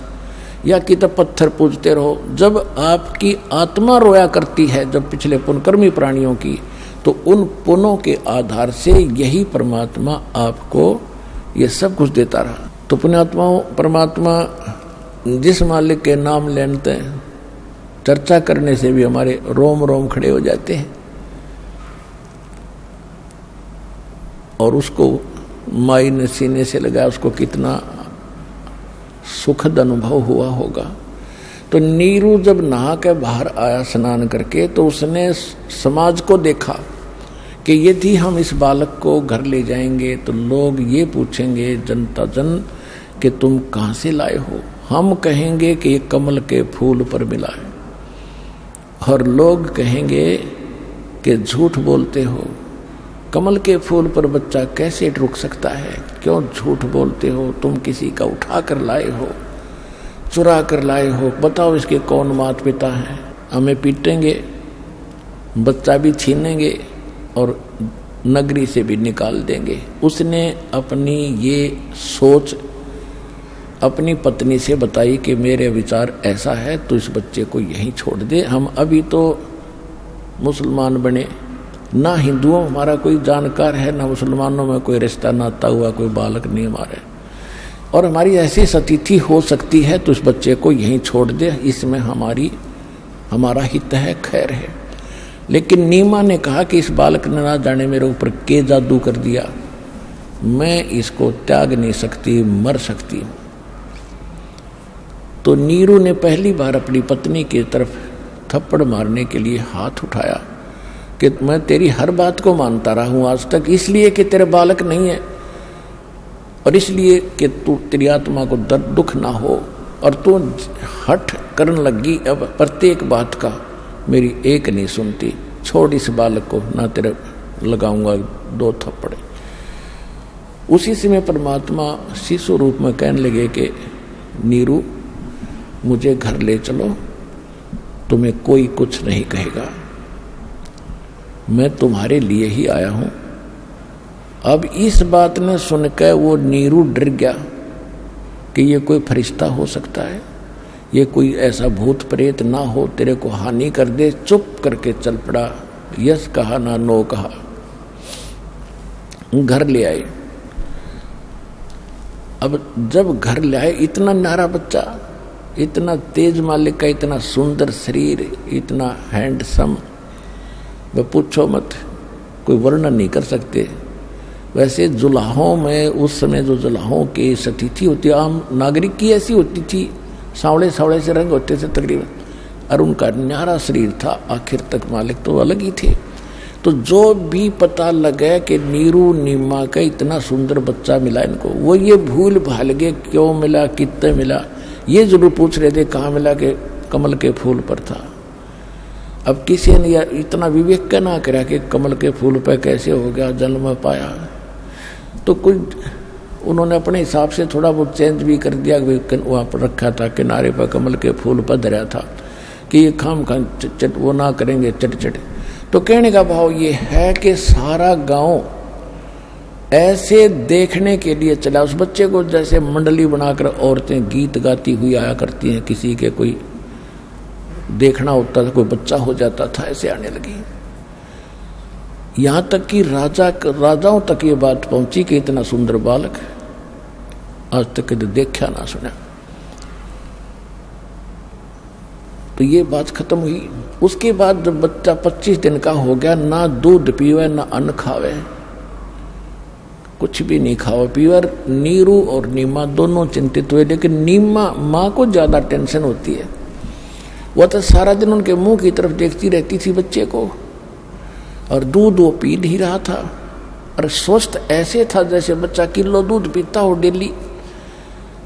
या कि तब पत्थर पूजते रहो। जब आपकी आत्मा रोया करती है, जब पिछले पुण्यकर्मी प्राणियों की, तो उन पुण्यों के आधार से यही परमात्मा आपको ये सब कुछ देता रहा। तो पुण्यात्माओं, परमात्मा जिस मालिक के नाम लेते हैं, चर्चा करने से भी हमारे रोम रोम खड़े हो जाते हैं, और उसको माई ने सीने से लगाया, उसको कितना सुखद अनुभव हुआ होगा। तो नीरू जब नहा के बाहर आया स्नान करके, तो उसने समाज को देखा कि यदि हम इस बालक को घर ले जाएंगे तो लोग ये पूछेंगे, जनता जन, कि तुम कहाँ से लाए हो। हम कहेंगे कि ये कमल के फूल पर मिला है, और लोग कहेंगे कि झूठ बोलते हो, कमल के फूल पर बच्चा कैसे रुक सकता है, क्यों झूठ बोलते हो, तुम किसी का उठा कर लाए हो, चुरा कर लाए हो, बताओ इसके कौन माता पिता हैं। हमें पीटेंगे, बच्चा भी छीनेंगे और नगरी से भी निकाल देंगे। उसने अपनी ये सोच अपनी पत्नी से बताई कि मेरे विचार ऐसा है, तो इस बच्चे को यहीं छोड़ दे। हम अभी तो मुसलमान बने, ना हिंदुओं हमारा कोई जानकार है, ना मुसलमानों में कोई रिश्ता नाता हुआ, कोई बालक नहीं हमारे, और हमारी ऐसी सतिथि हो सकती है, तो इस बच्चे को यहीं छोड़ दे, इसमें हमारा हित है, खैर है। लेकिन नीमा ने कहा कि इस बालक ने ना जाने मेरे ऊपर के जादू कर दिया, मैं इसको त्याग नहीं सकती, मर सकती हूँ। तो नीरू ने पहली बार अपनी पत्नी की तरफ थप्पड़ मारने के लिए हाथ उठाया कि मैं तेरी हर बात को मानता रहा हूं आज तक, इसलिए कि तेरे बालक नहीं है, और इसलिए कि तू तेरी आत्मा को दर्द दुख ना हो, और तू हठ करने लगी अब प्रत्येक बात का, मेरी एक नहीं सुनती, छोड़ इस बालक को, ना तेरे लगाऊंगा 2 थप्पड़। उसी समय परमात्मा शिशु रूप में कहने लगे कि नीरू मुझे घर ले चलो, तुम्हें कोई कुछ नहीं कहेगा, मैं तुम्हारे लिए ही आया हूं। अब इस बात ने सुनकर वो नीरू डर गया कि ये कोई फरिश्ता हो सकता है, ये कोई ऐसा भूत प्रेत ना हो तेरे को हानि कर दे। चुप करके चल पड़ा, यस कहा ना नो कहा, घर ले आए। अब जब घर ले आए, इतना न्यारा बच्चा, इतना तेज मालिक का, इतना सुंदर शरीर, इतना हैंडसम, वह पूछो मत, कोई वर्णन नहीं कर सकते। वैसे जुलाहों में उस समय जो जुलाहों की सतिथि होती, आम नागरिक की ऐसी होती थी, सांवले सांवले से रंग होते थे तकरीबन, और उनका न्यारा शरीर था, आखिर तक मालिक तो अलग ही थे। तो जो भी पता लगे कि नीरू नीमा का इतना सुंदर बच्चा मिला इनको, वो ये भूल भाल गए क्यों मिला, कितने मिला, ये जरूर पूछ रहे थे कहाँ मिला, के कमल के फूल पर था। अब किसी ने इतना विवेक का ना करा कि कमल के फूल पर कैसे हो गया, जन्म पाया, तो कुछ उन्होंने अपने हिसाब से थोड़ा बहुत चेंज भी कर दिया। वहाँ पर रखा था किनारे पर कमल के फूल पर धरा था कि ये खाम खाम चट वो ना करेंगे चट चट। तो कहने का भाव ये है कि सारा गांव ऐसे देखने के लिए चला उस बच्चे को, जैसे मंडली बनाकर औरतें गीत गाती हुई आया करती हैं, किसी के कोई देखना होता था, कोई बच्चा हो जाता था, ऐसे आने लगी। यहां तक कि राजाओं तक ये बात पहुंची कि इतना सुंदर बालक आज तक देखा ना सुना। तो ये बात खत्म हुई। उसके बाद जब बच्चा 25 दिन का हो गया, ना दूध पीवे ना अन्न खावे, कुछ भी नहीं खाओ पीवर। नीरू और नीमा दोनों चिंतित हुए, लेकिन नीमा माँ को ज्यादा टेंशन होती है। वह तो सारा दिन उनके मुंह की तरफ देखती रहती थी बच्चे को, और दूध वो पी नहीं रहा था, और स्वस्थ ऐसे था जैसे बच्चा किलो दूध पीता हो डेली।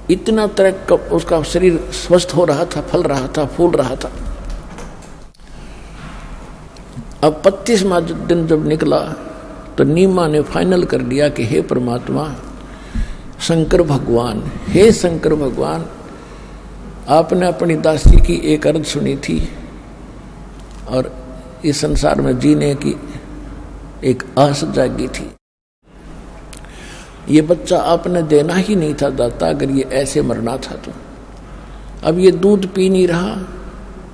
इतना तरह उसका शरीर स्वस्थ हो रहा था, फल रहा था, फूल रहा था। अब 25वां दिन जब निकला तो नीमा ने फाइनल कर दिया कि हे परमात्मा शंकर भगवान, हे शंकर भगवान, आपने अपनी दासी की एक अर्ज सुनी थी और इस संसार में जीने की एक आस जागी थी। ये बच्चा आपने देना ही नहीं था दाता, अगर ये ऐसे मरना था तो। अब ये दूध पी नहीं रहा,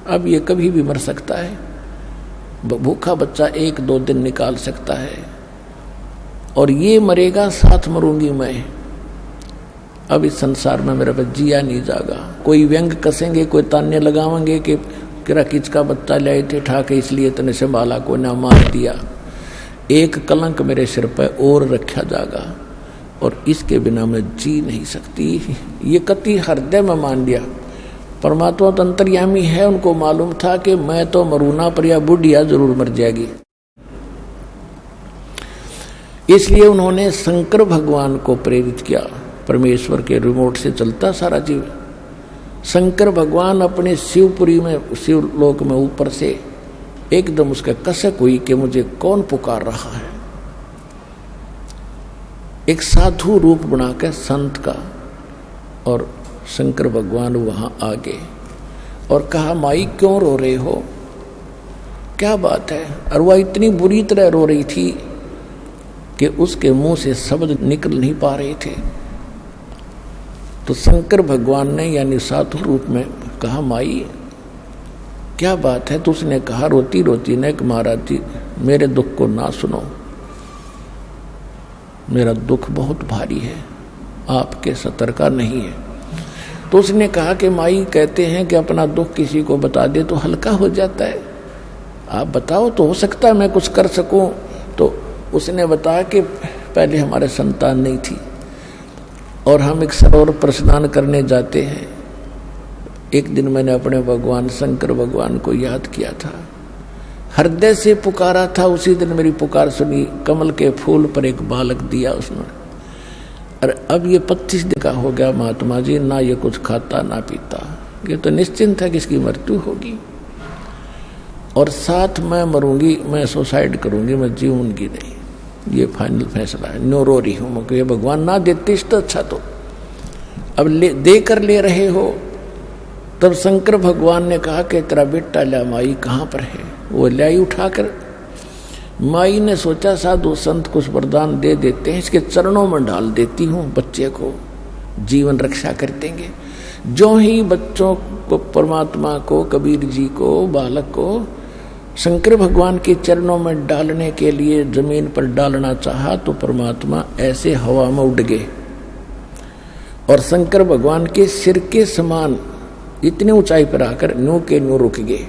अब ये कभी भी मर सकता है। भूखा बच्चा 1-2 दिन निकाल सकता है, और ये मरेगा, साथ मरूंगी मैं। अब इस संसार में मेरा बच्चा जिया नहीं जागा। कोई व्यंग कसेंगे, कोई ताने लगावेंगे कि किरा किचका बच्चा लाए थे ठाके, इसलिए तने संभाला, कोई ना मार दिया। एक कलंक मेरे सिर पर और रखा जागा, और इसके बिना मैं जी नहीं सकती। ये कति हृदय में मान लिया। परमात्मा तो अंतर्यामी है, उनको मालूम था कि मैं तो मरूना, पर यह बुढ़िया जरूर मर जाएगी। इसलिए उन्होंने शंकर भगवान को प्रेरित किया। परमेश्वर के रिमोट से चलता सारा जीव। शंकर भगवान अपने शिवपुरी में, शिवलोक में ऊपर से एकदम उसका कसक हुई कि मुझे कौन पुकार रहा है। एक साधु रूप बनाकर संत का, और शंकर भगवान वहां आ गए और कहा माई क्यों रो रहे हो, क्या बात है। और वह इतनी बुरी तरह रो रही थी कि उसके मुंह से शब्द निकल नहीं पा रहे थे। तो शंकर भगवान ने यानी साधु रूप में कहा माई क्या बात है। तो उसने कहा रोती रोती ने कि महाराज जी मेरे दुख को ना सुनो, मेरा दुख बहुत भारी है, आपके सतर का नहीं है। तो उसने कहा कि माई कहते हैं कि अपना दुख किसी को बता दे तो हल्का हो जाता है, आप बताओ तो हो सकता है मैं कुछ कर सकूं। तो उसने बताया कि पहले हमारे संतान नहीं थी और हम एक सरोवर पर स्नान करने जाते हैं। एक दिन मैंने अपने भगवान शंकर भगवान को याद किया था, हृदय से पुकारा था। उसी दिन मेरी पुकार सुनी, कमल के फूल पर एक बालक दिया उसने। और अब ये 25 दिन का हो गया महात्मा जी, ना ये कुछ खाता ना पीता। ये तो निश्चिंत है कि इसकी मृत्यु होगी और साथ मैं मरूंगी, मैं सुसाइड करूंगी, मैं जीऊंगी नहीं। ये फाइनल फैसला है, नो रो रही हूँ मैं। ये भगवान ना देते तो अच्छा, तो अब दे कर ले रहे हो। तब शंकर भगवान ने कहा कि तेरा बेटा ला माई कहाँ पर है। वो लाई उठाकर, माई ने सोचा साधु संत कुछ वरदान दे देते हैं, इसके चरणों में डाल देती हूँ, बच्चे को जीवन रक्षा कर देंगे। जो ही बच्चों को, परमात्मा को, कबीर जी को, बालक को शंकर भगवान के चरणों में डालने के लिए जमीन पर डालना चाहा तो परमात्मा ऐसे हवा में उड़ गए और शंकर भगवान के सिर के समान इतनी ऊंचाई पर आकर न्यू के न्यू रुक गए।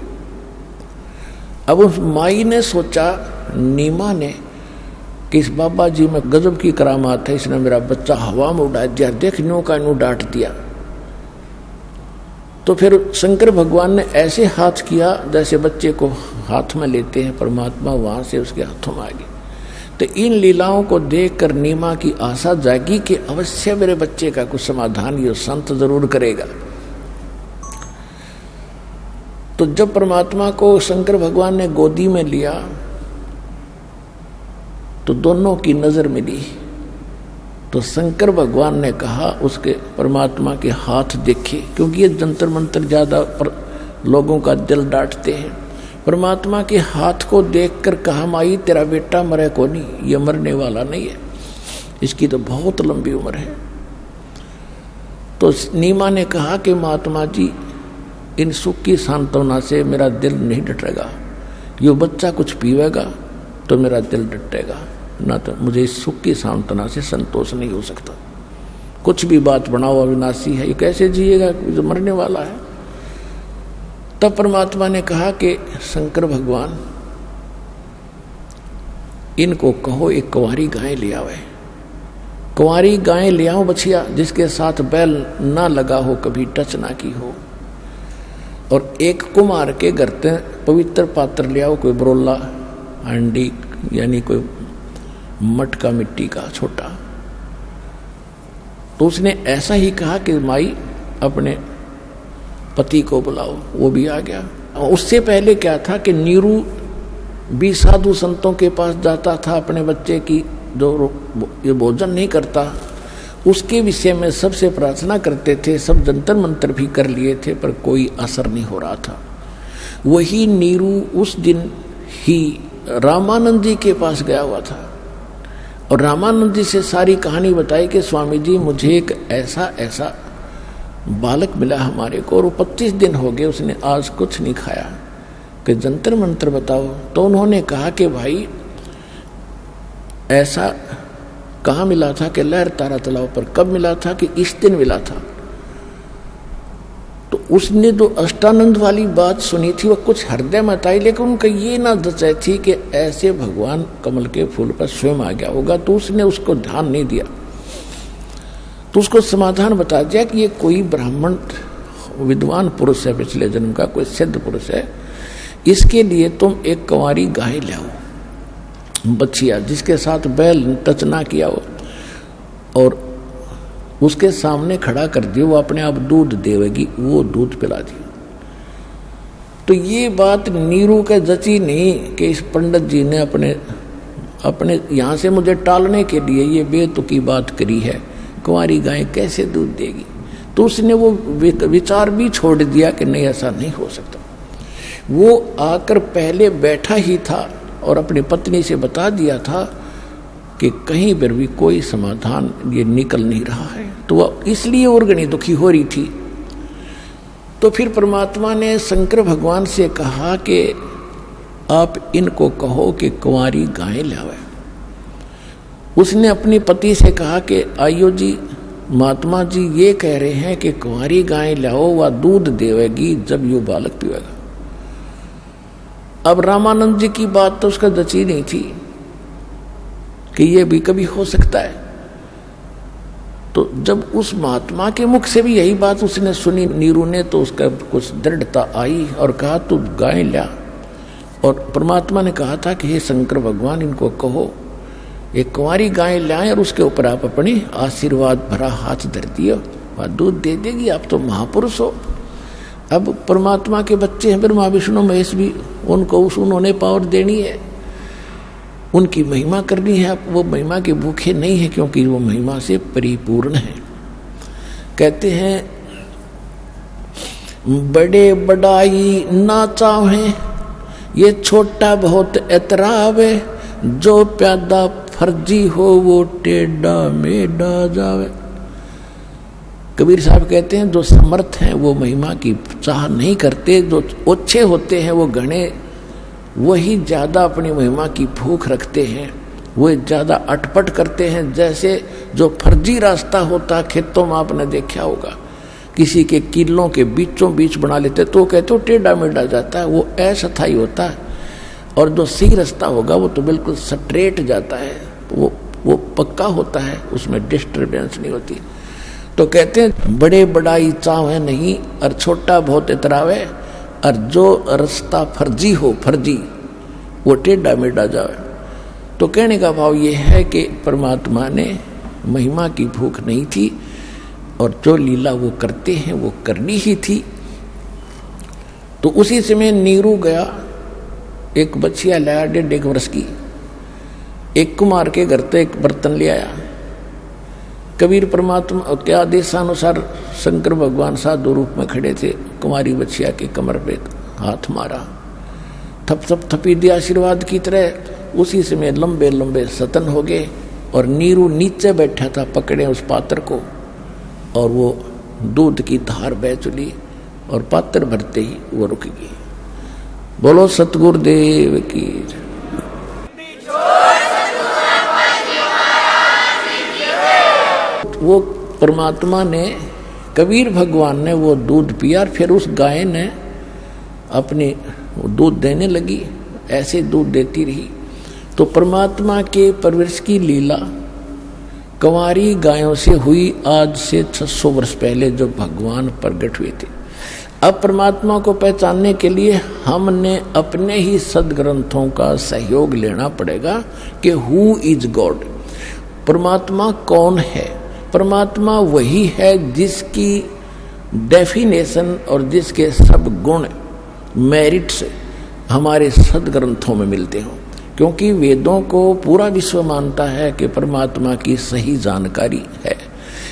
अब उस माई ने सोचा, नीमा ने, कि इस बाबा जी में गजब की करामात है, इसने मेरा बच्चा हवा में उड़ा दिया, देख न्यू का न्यू डांट दिया। तो फिर शंकर भगवान ने ऐसे हाथ किया जैसे बच्चे को हाथ में लेते हैं, परमात्मा वहां से उसके हाथों में आ गए। तो इन लीलाओं को देखकर नीमा की आशा जागी कि अवश्य मेरे बच्चे का कुछ समाधान ये संत जरूर करेगा। तो जब परमात्मा को शंकर भगवान ने गोदी में लिया तो दोनों की नजर मिली। तो शंकर भगवान ने कहा उसके परमात्मा के हाथ देखे, क्योंकि ये जंतर मंतर ज्यादा लोगों का दिल डांटते हैं। परमात्मा के हाथ को देखकर कहा माई तेरा बेटा मरे को नहीं, ये मरने वाला नहीं है, इसकी तो बहुत लंबी उम्र है। तो नीमा ने कहा कि महात्मा जी इन सुख की सांत्वना से मेरा दिल नहीं डटेगा, यो बच्चा कुछ पीवेगा तो मेरा दिल डटेगा, ना तो मुझे इस सुख की सांत्वना से संतोष नहीं हो सकता। कुछ भी बात बनाओ अविनाशी है, ये कैसे जिएगा, जो मरने वाला है। तब परमात्मा ने कहा कि शंकर भगवान इनको कहो एक कुंवारी गाय ले आवे। कुंवारी गाय ले आओ बछिया, जिसके साथ बैल ना लगा हो, कभी टच ना की हो। और एक कुम्हार के घर ते पवित्र पात्र ले आओ, कोई बरोला हांडी यानी कोई मटका मिट्टी का छोटा। तो उसने ऐसा ही कहा कि माई अपने पति को बुलाओ, वो भी आ गया। उससे पहले क्या था कि नीरू भी साधु संतों के पास जाता था, अपने बच्चे की जो ये भोजन नहीं करता उसके विषय में सबसे प्रार्थना करते थे, सब जंतर मंत्र भी कर लिए थे, पर कोई असर नहीं हो रहा था। वही नीरू उस दिन ही रामानंद जी के पास गया हुआ था और रामानंद जी से सारी कहानी बताई कि स्वामी जी मुझे एक ऐसा ऐसा बालक मिला हमारे को, और 25 दिन हो गए उसने आज कुछ नहीं खाया, कि जंतर मंत्र बताओ। तो उन्होंने कहा कि भाई ऐसा कहाँ मिला था कि लहर तारा तालाब पर। कब मिला था कि इस दिन मिला था। तो उसने जो अष्टानंद वाली बात सुनी थी वह कुछ हृदय में आई, लेकिन उनका ये ना जचाई थी कि ऐसे भगवान कमल के फूल पर स्वयं आ गया होगा, तो उसने उसको ध्यान नहीं दिया। तो उसको समाधान बता दिया कि ये कोई ब्राह्मण विद्वान पुरुष है, पिछले जन्म का कोई सिद्ध पुरुष है, इसके लिए तुम एक कुंवारी गाय ले आओ बच्चिया, जिसके साथ बैल टच ना किया हो, और उसके सामने खड़ा कर दियो, वो अपने आप दूध देवेगी, वो दूध पिला दियो। तो ये बात नीरू के जची नहीं कि इस पंडित जी ने अपने यहाँ से मुझे टालने के लिए ये बेतुकी बात करी है, कुंवारी गाय कैसे दूध देगी। तो उसने वो विचार भी छोड़ दिया कि नहीं ऐसा नहीं हो सकता। वो आकर पहले बैठा ही था और अपनी पत्नी से बता दिया था कि कहीं पर भी कोई समाधान ये निकल नहीं रहा है, तो वह इसलिए और घनी दुखी हो रही थी। तो फिर परमात्मा ने शंकर भगवान से कहा कि आप इनको कहो कि कुंवारी गाय लावे। उसने अपनी पति से कहा कि आयो जी, महात्मा जी ये कह रहे हैं कि कुंवारी गाय लाओ, वह दूध देवेगी जब यो बालक पीवेगा। अब रामानंद जी की बात तो उसका जची नहीं थी कि ये भी कभी हो सकता है। तो जब उस महात्मा के मुख से भी यही बात उसने सुनी नीरू ने, तो उसका कुछ दृढ़ता आई और कहा तू गाय ला। और परमात्मा ने कहा था कि हे शंकर भगवान, इनको कहो एक कुंवारी गाय लाएं और उसके ऊपर आप अपनी आशीर्वाद भरा हाथ धर दियो, वह दूध दे देगी, आप तो महापुरुष हो। अब परमात्मा के बच्चे हैं ब्रह्मा विष्णु महेश भी, उनको उन्होंने पावर देनी है, उनकी महिमा करनी है। आप वो महिमा के भूखे नहीं है, क्योंकि वो महिमा से परिपूर्ण है। कहते हैं बड़े बड़ाई ना चाहे, ये छोटा बहुत एतरावे, जो प्यादा फर्जी हो वो टेढ़ा मेढ़ा जावे। कबीर साहब कहते हैं जो समर्थ हैं वो महिमा की चाह नहीं करते, जो ओछे होते हैं वो घने, वही ज़्यादा अपनी महिमा की भूख रखते हैं, वो ज़्यादा अटपट करते हैं। जैसे जो फर्जी रास्ता होता खेतों में आपने देखा होगा, किसी के किलों के बीचों बीच बना लेते तो कहते हो टेढ़ा मेढ़ा जाता है, वो अस्थायी होता है। और जो सही रास्ता होगा वो तो बिल्कुल स्ट्रेट जाता है, वो पक्का होता है, उसमें डिस्टर्बेंस नहीं होती। तो कहते हैं बड़े बड़ाई चाहे नहीं और छोटा बहुत इतरावे, और जो रास्ता फर्जी हो फर्जी वो टेढ़ा मेढ़ा जावे। तो कहने का भाव ये है कि परमात्मा ने महिमा की भूख नहीं थी, और जो लीला वो करते हैं वो करनी ही थी। तो उसी समय नीरू गया, एक बच्चिया लाया 1.5 वर्ष की, एक कुमार के घर से एक बर्तन ले आया। कबीर परमात्मा के आदेशानुसार शंकर भगवान साधु रूप में खड़े थे, कुमारी बच्चिया के कमर पे हाथ मारा, थप थप थपी दिया आशीर्वाद की तरह। उसी समय लंबे लंबे सतन हो गए, और नीरू नीचे बैठा था पकड़े उस पात्र को, और वो दूध की धार बह चली, और पात्र भरते ही वो रुक गई। बोलो सतगुरुदेव की। वो परमात्मा ने, कबीर भगवान ने वो दूध पिया, और फिर उस गाय ने अपने दूध देने लगी, ऐसे दूध देती रही। तो परमात्मा के परवरिश की लीला कंवारी गायों से हुई आज से 600 वर्ष पहले जो भगवान प्रकट हुए थे। अब परमात्मा को पहचानने के लिए हमने अपने ही सदग्रंथों का सहयोग लेना पड़ेगा कि हु इज गॉड, परमात्मा कौन है। परमात्मा वही है जिसकी डेफिनेशन और जिसके सब गुण मेरिट्स हमारे सदग्रंथों में मिलते हों, क्योंकि वेदों को पूरा विश्व मानता है कि परमात्मा की सही जानकारी है।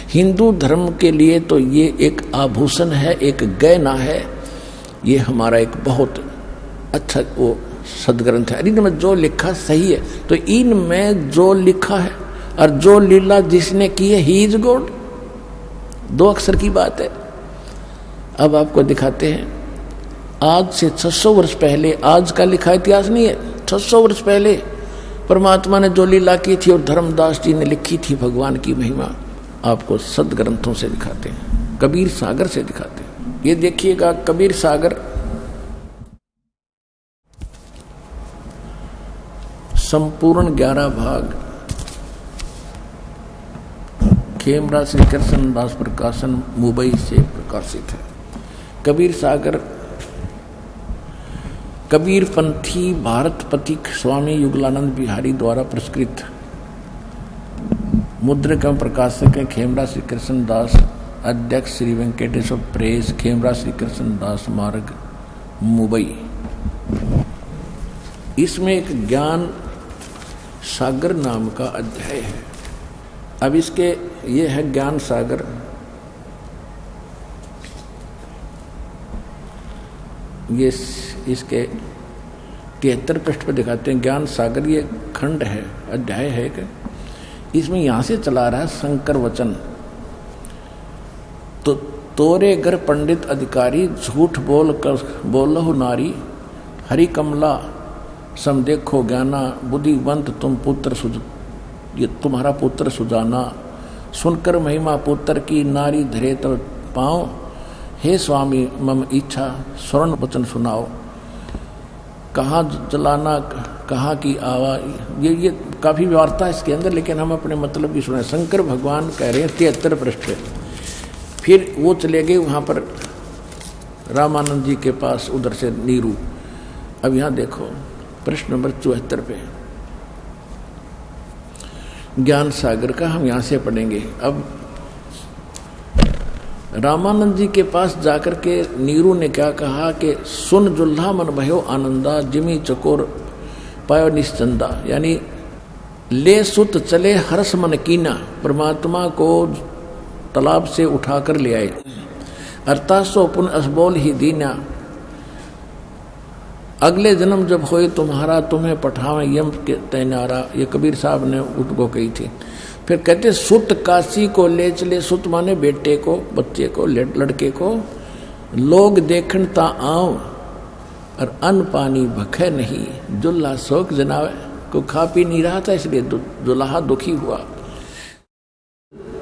हिंदू धर्म के लिए तो ये एक आभूषण है, एक गहना है। ये हमारा एक बहुत अच्छा वो सदग्रंथ है। इनमें जो लिखा सही है, तो इनमें जो लिखा है और जो लीला जिसने की है, ही इज गॉड। 2 अक्षर की बात है। अब आपको दिखाते हैं, आज से 600 वर्ष पहले, आज का लिखा इतिहास नहीं है, 600 वर्ष पहले परमात्मा ने जो लीला की थी और धर्मदास जी ने लिखी थी भगवान की महिमा, आपको सदग्रंथों से दिखाते हैं, कबीर सागर से दिखाते हैं। ये देखिएगा, कबीर सागर संपूर्ण 11 भाग खेमरा श्री कृष्ण दास प्रकाशन मुंबई से प्रकाशित है। कबीर सागर कबीर पंथी भारत पथिक स्वामी युगलानंद बिहारी द्वारा पुरस्कृत मुद्रक एवं प्रकाशक है खेमरा श्री कृष्ण दास, अध्यक्ष श्री वेंकटेश्वर प्रेस, खेमरा श्री कृष्ण दास मार्ग, मुंबई। इसमें एक ज्ञान सागर नाम का अध्याय है। अब इसके ये है ज्ञान सागर, ये इसके 73 पृष्ठ पर दिखाते हैं। ज्ञान सागर ये खंड है, अध्याय है कि इसमें यहां से चला रहा है शंकर वचन। तो तोरे घर पंडित अधिकारी, झूठ बोलो नारी, हरि कमला सम देखो ज्ञाना, बुद्धिवंत तुम पुत्र ये तुम्हारा पुत्र सुजाना, सुनकर महिमा पुत्र की नारी धरे तब पाओ, हे स्वामी मम इच्छा स्वर्ण वचन सुनाओ, कहाँ जलाना कहाँ की आवा। ये काफ़ी वार्ता है इसके अंदर, लेकिन हम अपने मतलब की सुने। शंकर भगवान कह रहे हैं 73 पृष्ठ। फिर वो चले गए वहाँ पर रामानंद जी के पास, उधर से नीरू। अब यहाँ देखो प्रश्न नंबर 74 पे ज्ञान सागर का हम यहाँ से पढ़ेंगे। अब रामानंद जी के पास जाकर के नीरू ने क्या कहा कि सुन जुल्हा मन भयो आनंदा, जिमी चकोर पायो निश्चंदा, यानी ले सुत चले हर्ष मन कीना, परमात्मा को तालाब से उठाकर ले आए। अर्थात सो पुन असबोल ही दीना, अगले जन्म जब होए तुम्हारा, तुम्हें पठावे यम के तैनारा। ये कबीर साहब ने उनको कही थी। फिर कहते सुत काशी को ले चले, सुत माने बेटे को, बच्चे को, लड़के को, लोग देखन ता आओ, और अन्न पानी भखे नहीं, जुल्हा शोक जनावे, को खा पी नहीं रहा था इसलिए जुल्हा दुखी हुआ।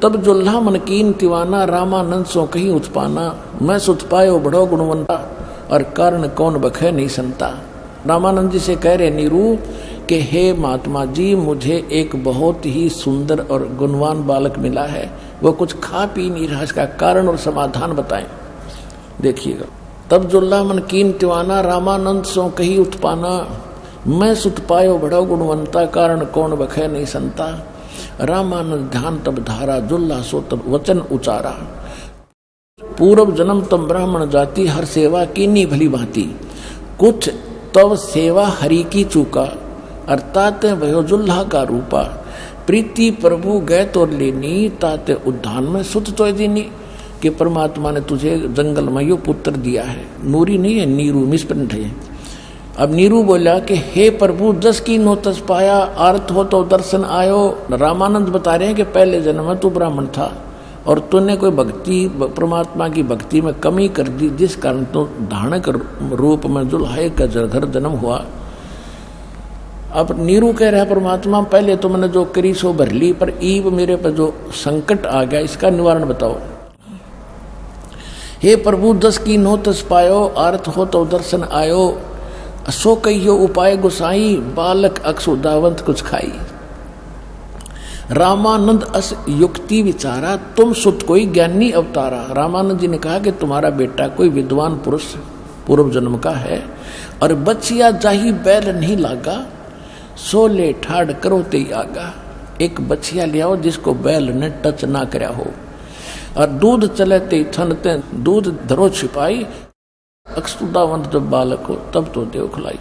तब जुल्हा मन कीन तिवाना, रामानंद सो कहीं उत्पाना, मैं सुत पायो बड़ो गुणवंता, और कारण कौन बखे नहीं संता। रामानंद जी से कह रहे नीरू कि हे महात्मा जी, मुझे एक बहुत ही सुंदर और गुणवान बालक मिला है, वो कुछ खा पी नहीं रहा, इसका कारण और समाधान बताएं। देखिएगा, तब जुल्ला मन कीन तिवाना, रामानंद सो कही उत्पाना, मैं सुत पायो बड़ो गुणवंता, कारण कौन बखे नहीं संता। रामानंद ध्यान तब धारा, जुल्ला सो तब वचन उचारा, पूर्व जन्म तब ब्राह्मण जाति, हर सेवा कीनी भली भांति, कुछ तब सेवा हरि की चूका, अर्थात भयो जुल्हा का रूपा, प्रीति प्रभु गए तो लेनी, ताते उद्धान में सुत तो दीनी। कि परमात्मा ने तुझे जंगल में यो पुत्र दिया है, नूरी नहीं है, नीरू मिसप्रिंट है। अब नीरू बोला कि हे प्रभु, जस की नो तस पाया, अर्थ हो तो दर्शन आयो। रामानंद बता रहे हैं कि पहले जन्म में तू ब्राह्मण था और तूने कोई भक्ति, परमात्मा की भक्ति में कमी कर दी, जिस कारण तो धानक रूप में जुल्हा का घर जन्म हुआ। अब नीरू कह रहा है परमात्मा, पहले तो मैंने जो करी सो भर ली, पर ईब मेरे पर जो संकट आ गया, इसका निवारण बताओ। हे प्रभु, दस की नो तस पायो, अर्थ हो तो दर्शन आयो, सो कहियो उपाय गुसाई, बालक अक्सुदावंत कुछ खाई। रामानंद अस युक्ति विचारा, तुम सुत कोई ज्ञानी अवतारा। रामानंद जी ने कहा कि तुम्हारा बेटा कोई विद्वान पुरुष पूर्व जन्म का है, और बचिया जाही बैल नहीं लागा, सो ले ठाड़ करो ते आगा। एक बचिया ले आओ जिसको बैल ने टच ना करया हो, और दूध चले ते थनते, दूध धरो छिपाई, अक्षुदावंत जब बालक हो तब तो देव खिलाई।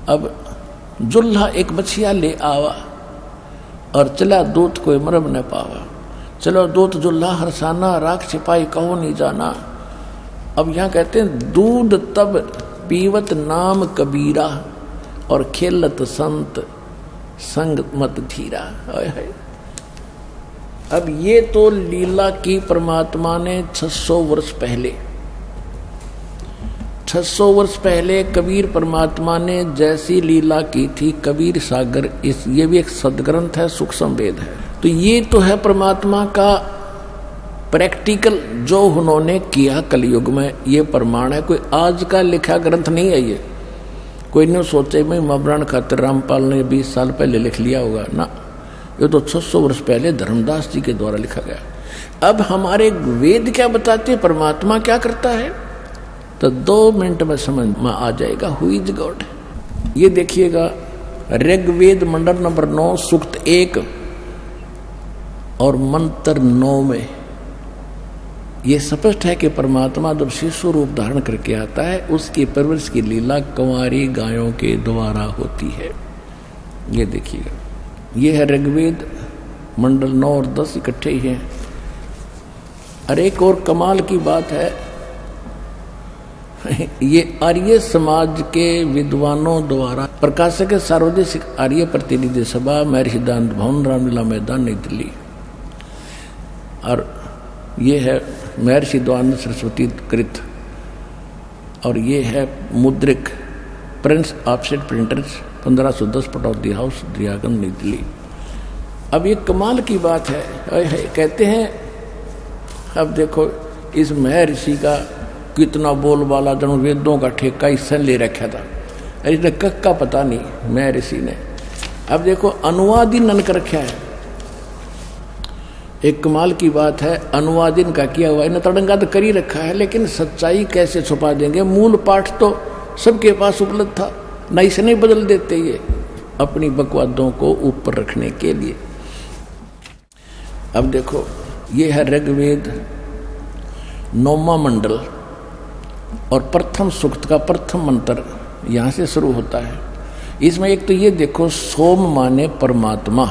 अब जुल्हा एक बछिया ले आवा, और चला दूत कोई मरम न पावा। चलो दूत जुल्हा हरसाना, राख छिपाई कहो नहीं जाना। अब यहाँ कहते हैं दूध तब पीवत नाम कबीरा, और खेलत संत संग मत धीरा। अब ये तो लीला की परमात्मा ने 600 वर्ष पहले, 600 वर्ष पहले कबीर परमात्मा ने जैसी लीला की थी, कबीर सागर, इस ये भी एक सदग्रंथ है, सूक्ष्म वेद है। तो ये तो है परमात्मा का प्रैक्टिकल जो उन्होंने किया कलयुग में, ये प्रमाण है। कोई आज का लिखा ग्रंथ नहीं है ये। कोई नहीं सोचे मैं मबरान खातिर रामपाल ने 20 साल पहले लिख लिया होगा ना, ये तो 600 वर्ष पहले धर्मदास जी के द्वारा लिखा गया। अब हमारे वेद क्या बताते हैं, परमात्मा क्या करता है, तो 2 मिनट में समझ में आ जाएगा हु इज गॉड। ये देखिएगा ऋग्वेद मंडल नंबर 9 सूक्त 1 और मंत्र 9 में ये स्पष्ट है कि परमात्मा जब शिशु रूप धारण करके आता है, उसकी परवरिश की लीला कुंवारी गायों के द्वारा होती है। ये देखिएगा, ये है ऋग्वेद मंडल 9 और 10 इकट्ठे ही हैं। और एक और कमाल की बात है, ये आर्य समाज के विद्वानों द्वारा प्रकाशक सार्वजनिक आर्य प्रतिनिधि सभा, महर्षि सिद्धांत भवन, रामलीला मैदान, नई दिल्ली। और ये है महर्षि द्वानंद सरस्वती कृत, और ये है Mudryk Prince offset printers 1510 Pataudi house, Daryaganj, नई दिल्ली। अब ये कमाल की बात है, कहते हैं अब देखो इस महर्षि का कितना बोलबाला, जन वेदों का ठेका इससे ले रखा था, इसने कक का पता नहीं महर्षि ने। अब देखो अनुवादिन कर रखा है, एक कमाल की बात है, अनुवादिन का किया हुआ है, तड़ंगा तो कर ही रखा है, लेकिन सच्चाई कैसे छुपा देंगे। मूल पाठ तो सबके पास उपलब्ध था, न इसे नहीं बदल देते ये अपनी बकवादों को ऊपर रखने के लिए। अब देखो ये है ऋग्वेद 9वां मंडल और प्रथम सूक्त का प्रथम मंत्र यहाँ से शुरू होता है। इसमें एक तो ये देखो, सोम माने परमात्मा,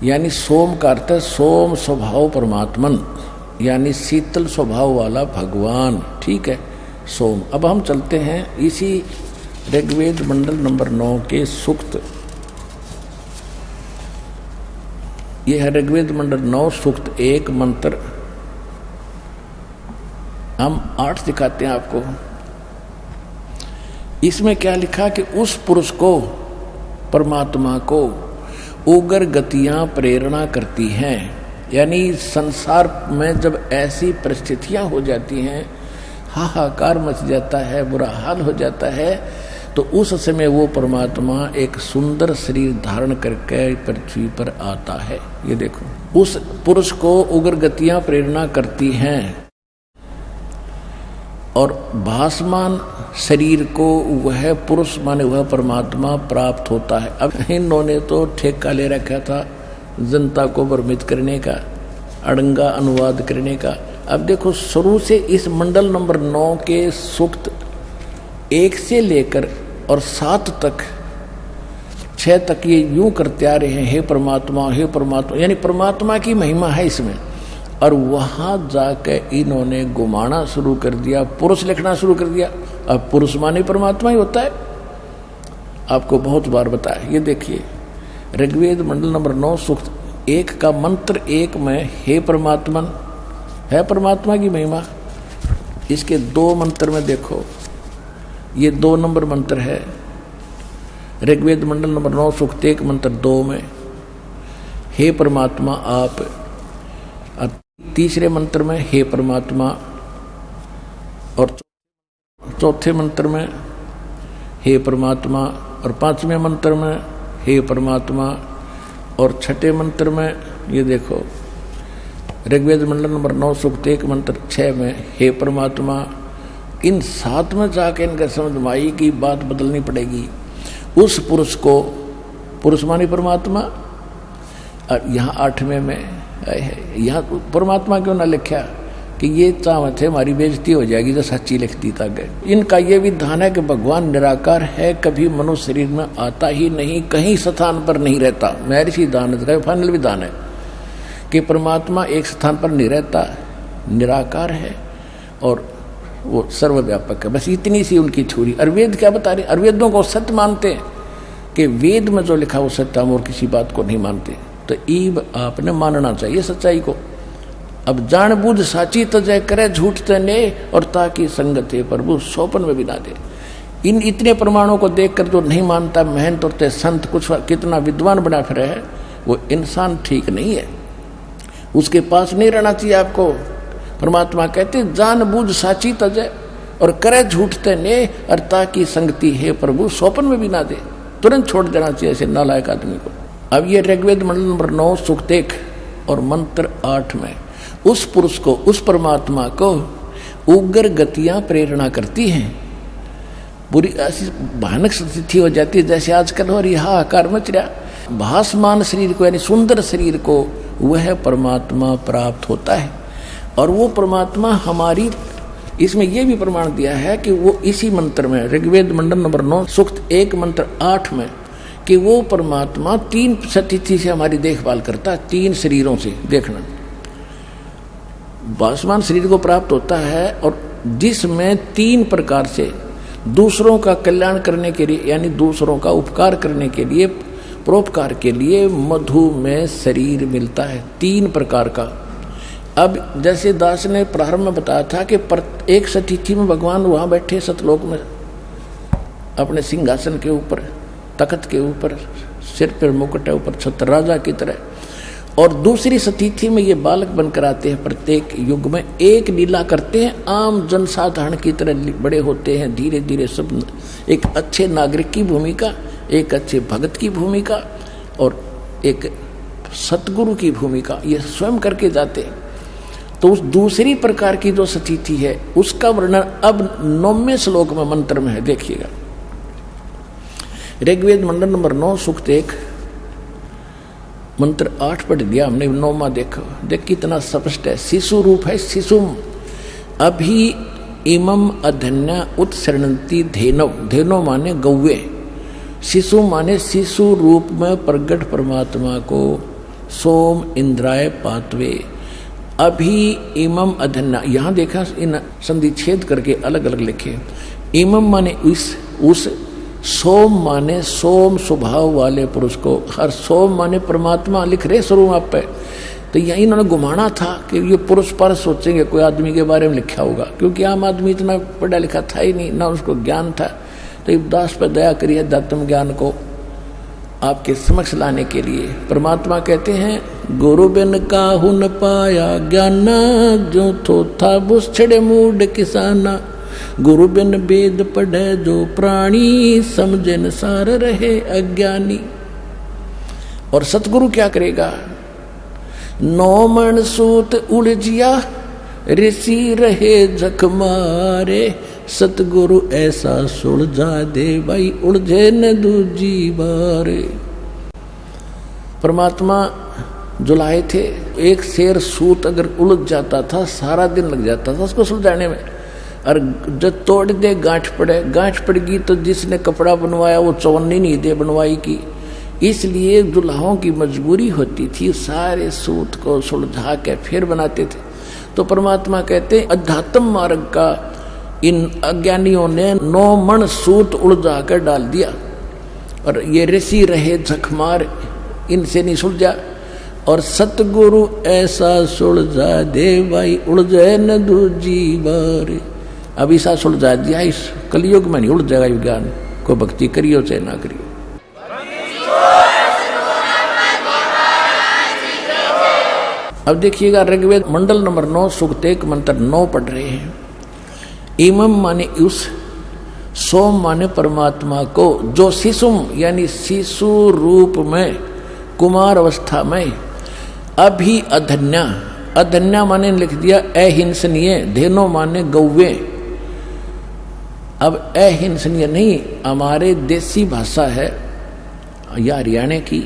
यानी सोम का अर्थ है सोम स्वभाव परमात्मन, यानी शीतल स्वभाव वाला भगवान, ठीक है, सोम। अब हम चलते हैं इसी ऋग्वेद मंडल नंबर 9 के सूक्त। यह है ऋग्वेद मंडल 9 सूक्त 1 मंत्र, हम 8 दिखाते हैं आपको। इसमें क्या लिखा कि उस पुरुष को, परमात्मा को उग्र गतियां प्रेरणा करती हैं, यानी संसार में जब ऐसी परिस्थितियां हो जाती हैं, हाहाकार मच जाता है, बुरा हाल हो जाता है, तो उस समय वो परमात्मा एक सुंदर शरीर धारण करके पृथ्वी पर आता है। ये देखो, उस पुरुष को उग्र गतियां प्रेरणा करती हैं और भासमान शरीर को वह पुरुष माने वह परमात्मा प्राप्त होता है। अब इन्होंने तो ठेका ले रखा था जनता को भ्रमित करने का, अड़ंगा अनुवाद करने का। अब देखो शुरू से इस मंडल नंबर 9 के सूक्त 1 से लेकर और 7 तक, 6 तक ये यूं करते आ रहे हैं, हे परमात्मा, हे परमात्मा, यानी परमात्मा की महिमा है इसमें। और वहां जाकर इन्होंने घुमाना शुरू कर दिया, पुरुष लिखना शुरू कर दिया। अब पुरुष माने परमात्मा ही होता है, आपको बहुत बार बताया। ये देखिए ऋग्वेद मंडल नंबर 9 सूक्त 1 का मंत्र 1 में हे परमात्मन, है परमात्मा की महिमा। इसके 2 मंत्र में देखो, ये 2 नंबर मंत्र है ऋग्वेद मंडल नंबर 9 सूक्त 1 मंत्र 2 में, हे परमात्मा आप। तीसरे मंत्र में हे परमात्मा, और चौथे मंत्र में हे परमात्मा, और 5वें मंत्र में हे परमात्मा, और छठे मंत्र में ये देखो, ऋग्वेद मंडल नंबर 9 सूक्त 1 मंत्र 6 में, हे परमात्मा, इन 7 में जाके इनका समझ में आई कि बात बदलनी पड़ेगी। उस पुरुष को, पुरुष मानी परमात्मा, और यहाँ 8वें में है, यहाँ परमात्मा क्यों ना लिखा कि ये चाहत है हमारी बेइज्जती हो जाएगी जो सच्ची लिखती तक। इनका ये विधान है कि भगवान निराकार है, कभी मनुष्य शरीर में आता ही नहीं, कहीं स्थान पर नहीं रहता। महर्षि दानव का फाइनल विधान है कि परमात्मा एक स्थान पर नहीं रहता, निराकार है और वो सर्वव्यापक है। बस इतनी सी उनकी थ्योरी। और वेद क्या बता रहे? और वेदों को सत्य मानते हैं कि वेद में जो लिखा वो सत्य, हम और किसी बात को नहीं मानते। तो ईब आपने मानना चाहिए सच्चाई को। अब जान बूझ साची तजय करे, झूठ तने और ताकि संगत है प्रभु सोपन में भी ना दे। इन इतने प्रमाणों को देखकर जो नहीं मानता, मेहनत और संत कुछ कितना विद्वान बना फिर है, वो इंसान ठीक नहीं है, उसके पास नहीं रहना चाहिए आपको। परमात्मा कहते जान बूझ साची तजय और करे झूठ तने और ताकि संगति है प्रभु सोपन में भी ना दे। तुरंत छोड़ देना चाहिए ऐसे नालायक आदमी को। अब ये ऋग्वेद मंडल नंबर 9 सूक्त 1 और मंत्र 8 में उस पुरुष को, उस परमात्मा को उग्र गतियां प्रेरणा करती हैं। बुरी ऐसी भयानक स्थिति हो जाती है जैसे आजकल हो रही हाहाकार मच रहा। भासमान शरीर को यानी सुंदर शरीर को वह परमात्मा प्राप्त होता है। और वो परमात्मा हमारी, इसमें यह भी प्रमाण दिया है कि वो इसी मंत्र में, ऋग्वेद मंडल नंबर 9 सूक्त 1 मंत्र 8 में, कि वो परमात्मा 3 स्थिति से हमारी देखभाल करता है, 3 शरीरों से। देखना, भासमान शरीर को प्राप्त होता है और जिसमें 3 प्रकार से दूसरों का कल्याण करने के लिए यानी दूसरों का उपकार करने के लिए, परोपकार के लिए मधु में शरीर मिलता है 3 प्रकार का। अब जैसे दास ने प्रारंभ में बताया था कि एक सतिथि में भगवान वहाँ बैठे सतलोक में अपने सिंहासन के ऊपर, तख्त के ऊपर, सिर पर मुकुट है, ऊपर छत्र राजा की तरह। और दूसरी सतिथि में ये बालक बनकर आते हैं, प्रत्येक युग में एक लीला करते हैं, आम जनसाधारण की तरह बड़े होते हैं धीरे धीरे सब। एक अच्छे नागरिक की भूमिका, एक अच्छे भगत की भूमिका और एक सतगुरु की भूमिका, ये स्वयं करके जाते हैं। तो उस दूसरी प्रकार की जो स्थिति है उसका वर्णन अब 9वें श्लोक में मंत्र में है। देखिएगा, ऋग्वेद मंडल नंबर 9 सूक्त 1 मंत्र 8 पढ़ दिया हमने, 9वां देखो, देख कितना स्पष्ट है। शिशु रूप है, शिशुम अभी इमम अधन्या उत्सरणंती धेनव, धेनव माने गौवे, शिशु माने शिशु रूप में प्रगट परमात्मा को सोम इंद्राय पातवे। अभी इमम अधन्या, यहाँ देखा इन संधि छेद करके अलग अलग लिखे। इमम माने उस, सोम माने सोम स्वभाव वाले पुरुष को, हर सोम माने परमात्मा लिख रहे स्वरूप आप पे। तो यही इन्होंने घुमाना था कि ये पुरुष पर सोचेंगे कोई आदमी के बारे में लिखा होगा, क्योंकि आम आदमी इतना पढ़ा लिखा था ही नहीं, ना उसको ज्ञान था। तो दास पर दया करिए, अध्यात्म ज्ञान को आपके समक्ष लाने के लिए। परमात्मा कहते हैं गुरु बिन काहू न पाया ज्ञाना, जो थो था बुस छड़े मूड किसाना, गुरु बिन वेद पढ़े जो प्राणी, समझन सार रहे अज्ञानी। और सतगुरु क्या करेगा? 9 मन सूत उलझिया, ऋषि रहे जख मारे, सतगुरु ऐसा सुलझा दे भाई उलझे न दूजी बारे। परमात्मा जुलाए थे, एक शेर सूत अगर उलझ जाता था सारा दिन लग जाता था उसको सुलझाने में। और जब तोड़ दे गांठ पड़ेगी तो जिसने कपड़ा बनवाया वो चौन्नी नहीं दे बनवाई की। इसलिए दुल्हाओं की मजबूरी होती थी, सारे सूत को सुलझा के फिर बनाते थे। तो परमात्मा कहते अध्यात्म मार्ग का इन अज्ञानियों ने 9 मन सूत उलझा कर डाल दिया, और ये ऋषि रहे झकमार, इनसे नहीं सुलझा। और सतगुरु ऐसा सुलझा दे भाई उलझे न दूजी बार। अब ऐसा सुलझा दिया, इस कलयुग में नहीं उलझ जाएगा ज्ञान को, भक्ति करियो चाहे ना करियो। अब देखिएगा, ऋग्वेद मंडल नंबर 9 सूक्त 1 मंत्र 9 पढ़ रहे हैं। इमम माने उस, सोम माने परमात्मा को, जो शिशुम यानी शिशु रूप में कुमार अवस्था में अभी अधन्या, अधन्या माने लिख दिया अहिंसनीय, धेनो माने गौवे। अब अहिंसनीय नहीं, हमारे देसी भाषा है या हरियाणा की,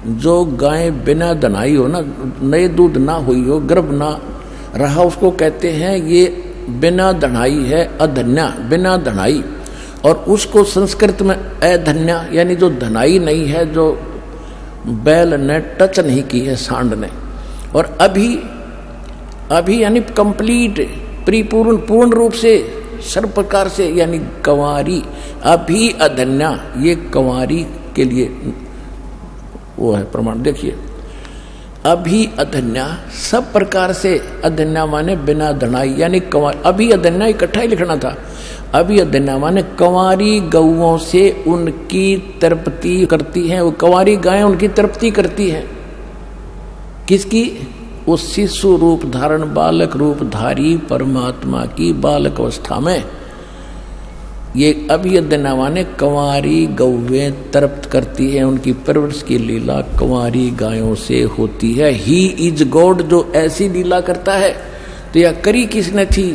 जो गाय बिना दनाई हो ना, नए दूध ना हुई हो, गर्भ ना रहा, उसको कहते हैं ये बिना दनाई है, अधन्या, बिना दनाई। और उसको संस्कृत में अधन्या यानी जो धनाई नहीं है, जो बैल ने टच नहीं की है सांड ने। और अभी अभी यानी कंप्लीट, परिपूर्ण, पूर्ण रूप से, सर्व प्रकार से, यानी कंवारी। अभी अधन्या, ये कंवारी के लिए वो है प्रमाण। देखिए अभी अधन्या, सब प्रकार से, अधन्या माने बिना धनाई यानी कंवारी। अभी अधन्या इकट्ठा ही लिखना था। अभी अधन्या माने कंवारी गौओं से उनकी तृप्ति करती हैं, वो कंवारी गायें उनकी तृप्ति करती हैं। किसकी? उस शिशु रूप धारण, बालक रूप धारी परमात्मा की बालक अवस्था में। ये अभियदना माने कंवारी गौवें तृप्त करती है, उनकी परवरिश की लीला कंवारी गायों से होती है। ही इज गॉड, जो ऐसी लीला करता है। तो यह करी किसने थी?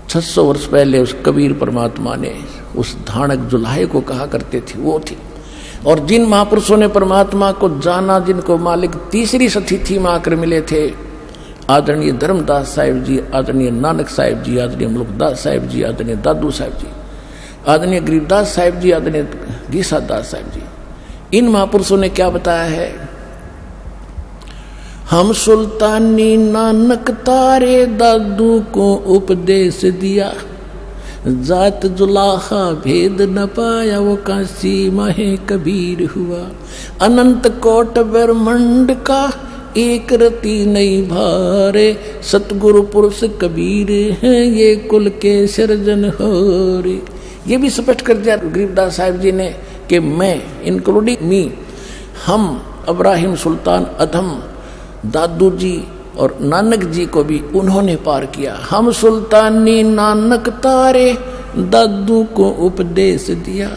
600 वर्ष पहले उस कबीर परमात्मा ने उस धानक जुलाहे को कहा करते थे, वो थी। और जिन महापुरुषों ने परमात्मा को जाना, जिनको मालिक तीसरी सती थी में आकर मिले थे, आदरणीय धर्मदास साहिब जी, आदरणीय नानक साहिब जी, आदरणीय मुल्कदास साहिब जी, आदरणीय दादू साहिब जी, आदरणीय गरीबदास साहिब जी, आदरणीय गीसादास साहिब जी, इन महापुरुषों ने क्या बताया है? हम सुल्तानी नानक तारे दादू को उपदेश दिया, जात जुलाहा भेद न पाया, वो काशी माहे कबीर हुआ। अनंत कोट ब्रह्मंड का एक रति नहीं भारे, सतगुरु पुरुष कबीर हैं ये कुल के सृजन हो रे। ये भी स्पष्ट कर दिया गरीबदास साहिब जी ने कि मैं, इंक्लूडिंग मी, हम इब्राहिम सुल्तान अधम, दादू जी और नानक जी को भी उन्होंने पार किया। हम सुल्तानी नानक तारे दादू को उपदेश दिया,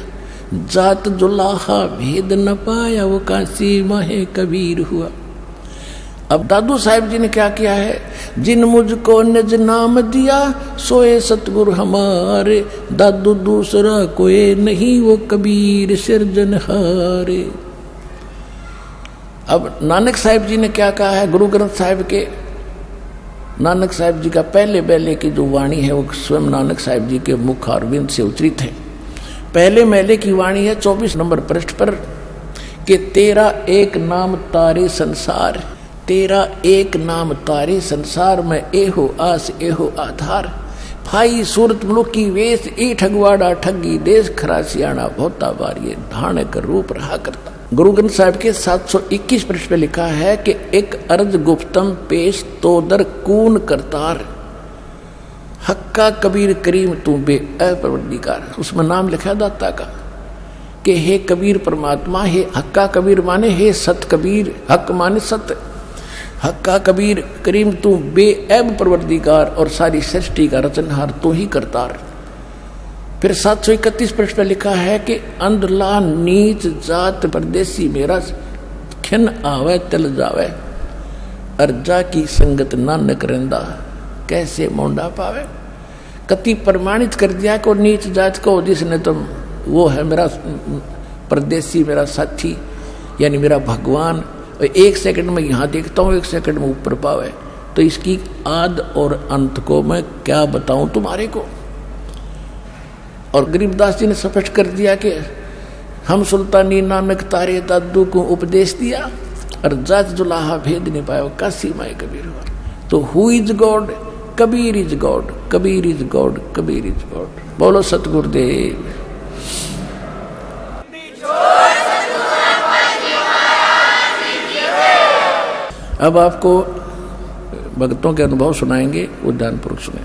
जात जुलाहा भेद न पाया, वो काशी माहे कबीर हुआ। अब दादू साहिब जी ने क्या किया है? जिन मुझको निज नाम दिया, सोए सतगुरु हमारे, दादू दूसरा कोई नहीं, वो कबीर सिरजनहारे। अब नानक साहिब जी ने क्या कहा है? गुरु ग्रंथ साहिब के, नानक साहिब जी का पहले पहले की जो वाणी है वो स्वयं नानक साहिब जी के मुख अरविंद से उच्चरित है। पहले मेले की वाणी है 24 नंबर पृष्ठ पर कि तेरा एक नाम तारे संसार, तेरा एक नाम तारे संसार में, एहो आस एहो आधार। भाई सूरत मुलुक की वेश, ए ठगवाड़ा ठगी देश, खरासियाना भोता बारिये धाने का रूप रहा करता। गुरु ग्रंथ साहिब के 721 पृष्ठ पे लिखा है कि एक अर्ज गुप्तम पेश तोदर कून करतार, हक्का कबीर करीम तू बे अपरवरदिगार। उसमें नाम लिखा दाता का कि हे कबीर परमात्मा, हे हक्का कबीर माने हे सत कबीर, हक माने सत्य, हक्का कबीर करीम तू बेऐब परवरदिगार, और सारी सृष्टि का रचनहार तू ही करतार। फिर 731 पृष्ठ पर लिखा है कि अंधला नीच जात परदेसी मेरा, खिन आवे तिल जावे, अर्जा की संगत नानक रंदा, कैसे मोंडा पावे। कति प्रमाणित कर दिया को नीच जात को, जिसने तुम, वो है मेरा परदेसी, मेरा साथी, यानी मेरा भगवान। एक सेकंड में यहाँ देखता हूँ, एक सेकंड में ऊपर पावे। तो इसकी आद और अंत को मैं क्या बताऊं तुम्हारे को। और गरीबदास जी ने स्पष्ट कर दिया कि हम सुल्तानी नानक तारे दादू को उपदेश दिया, और जात जुलाहा भेद नहीं पाया, काशी माए कबीर हुआ। तो who is God? Kabir is God, Kabir is God, Kabir is God. बोलो सतगुरुदेव। अब आपको भक्तों के अनुभव सुनाएंगे, उद्यान पुरुष में।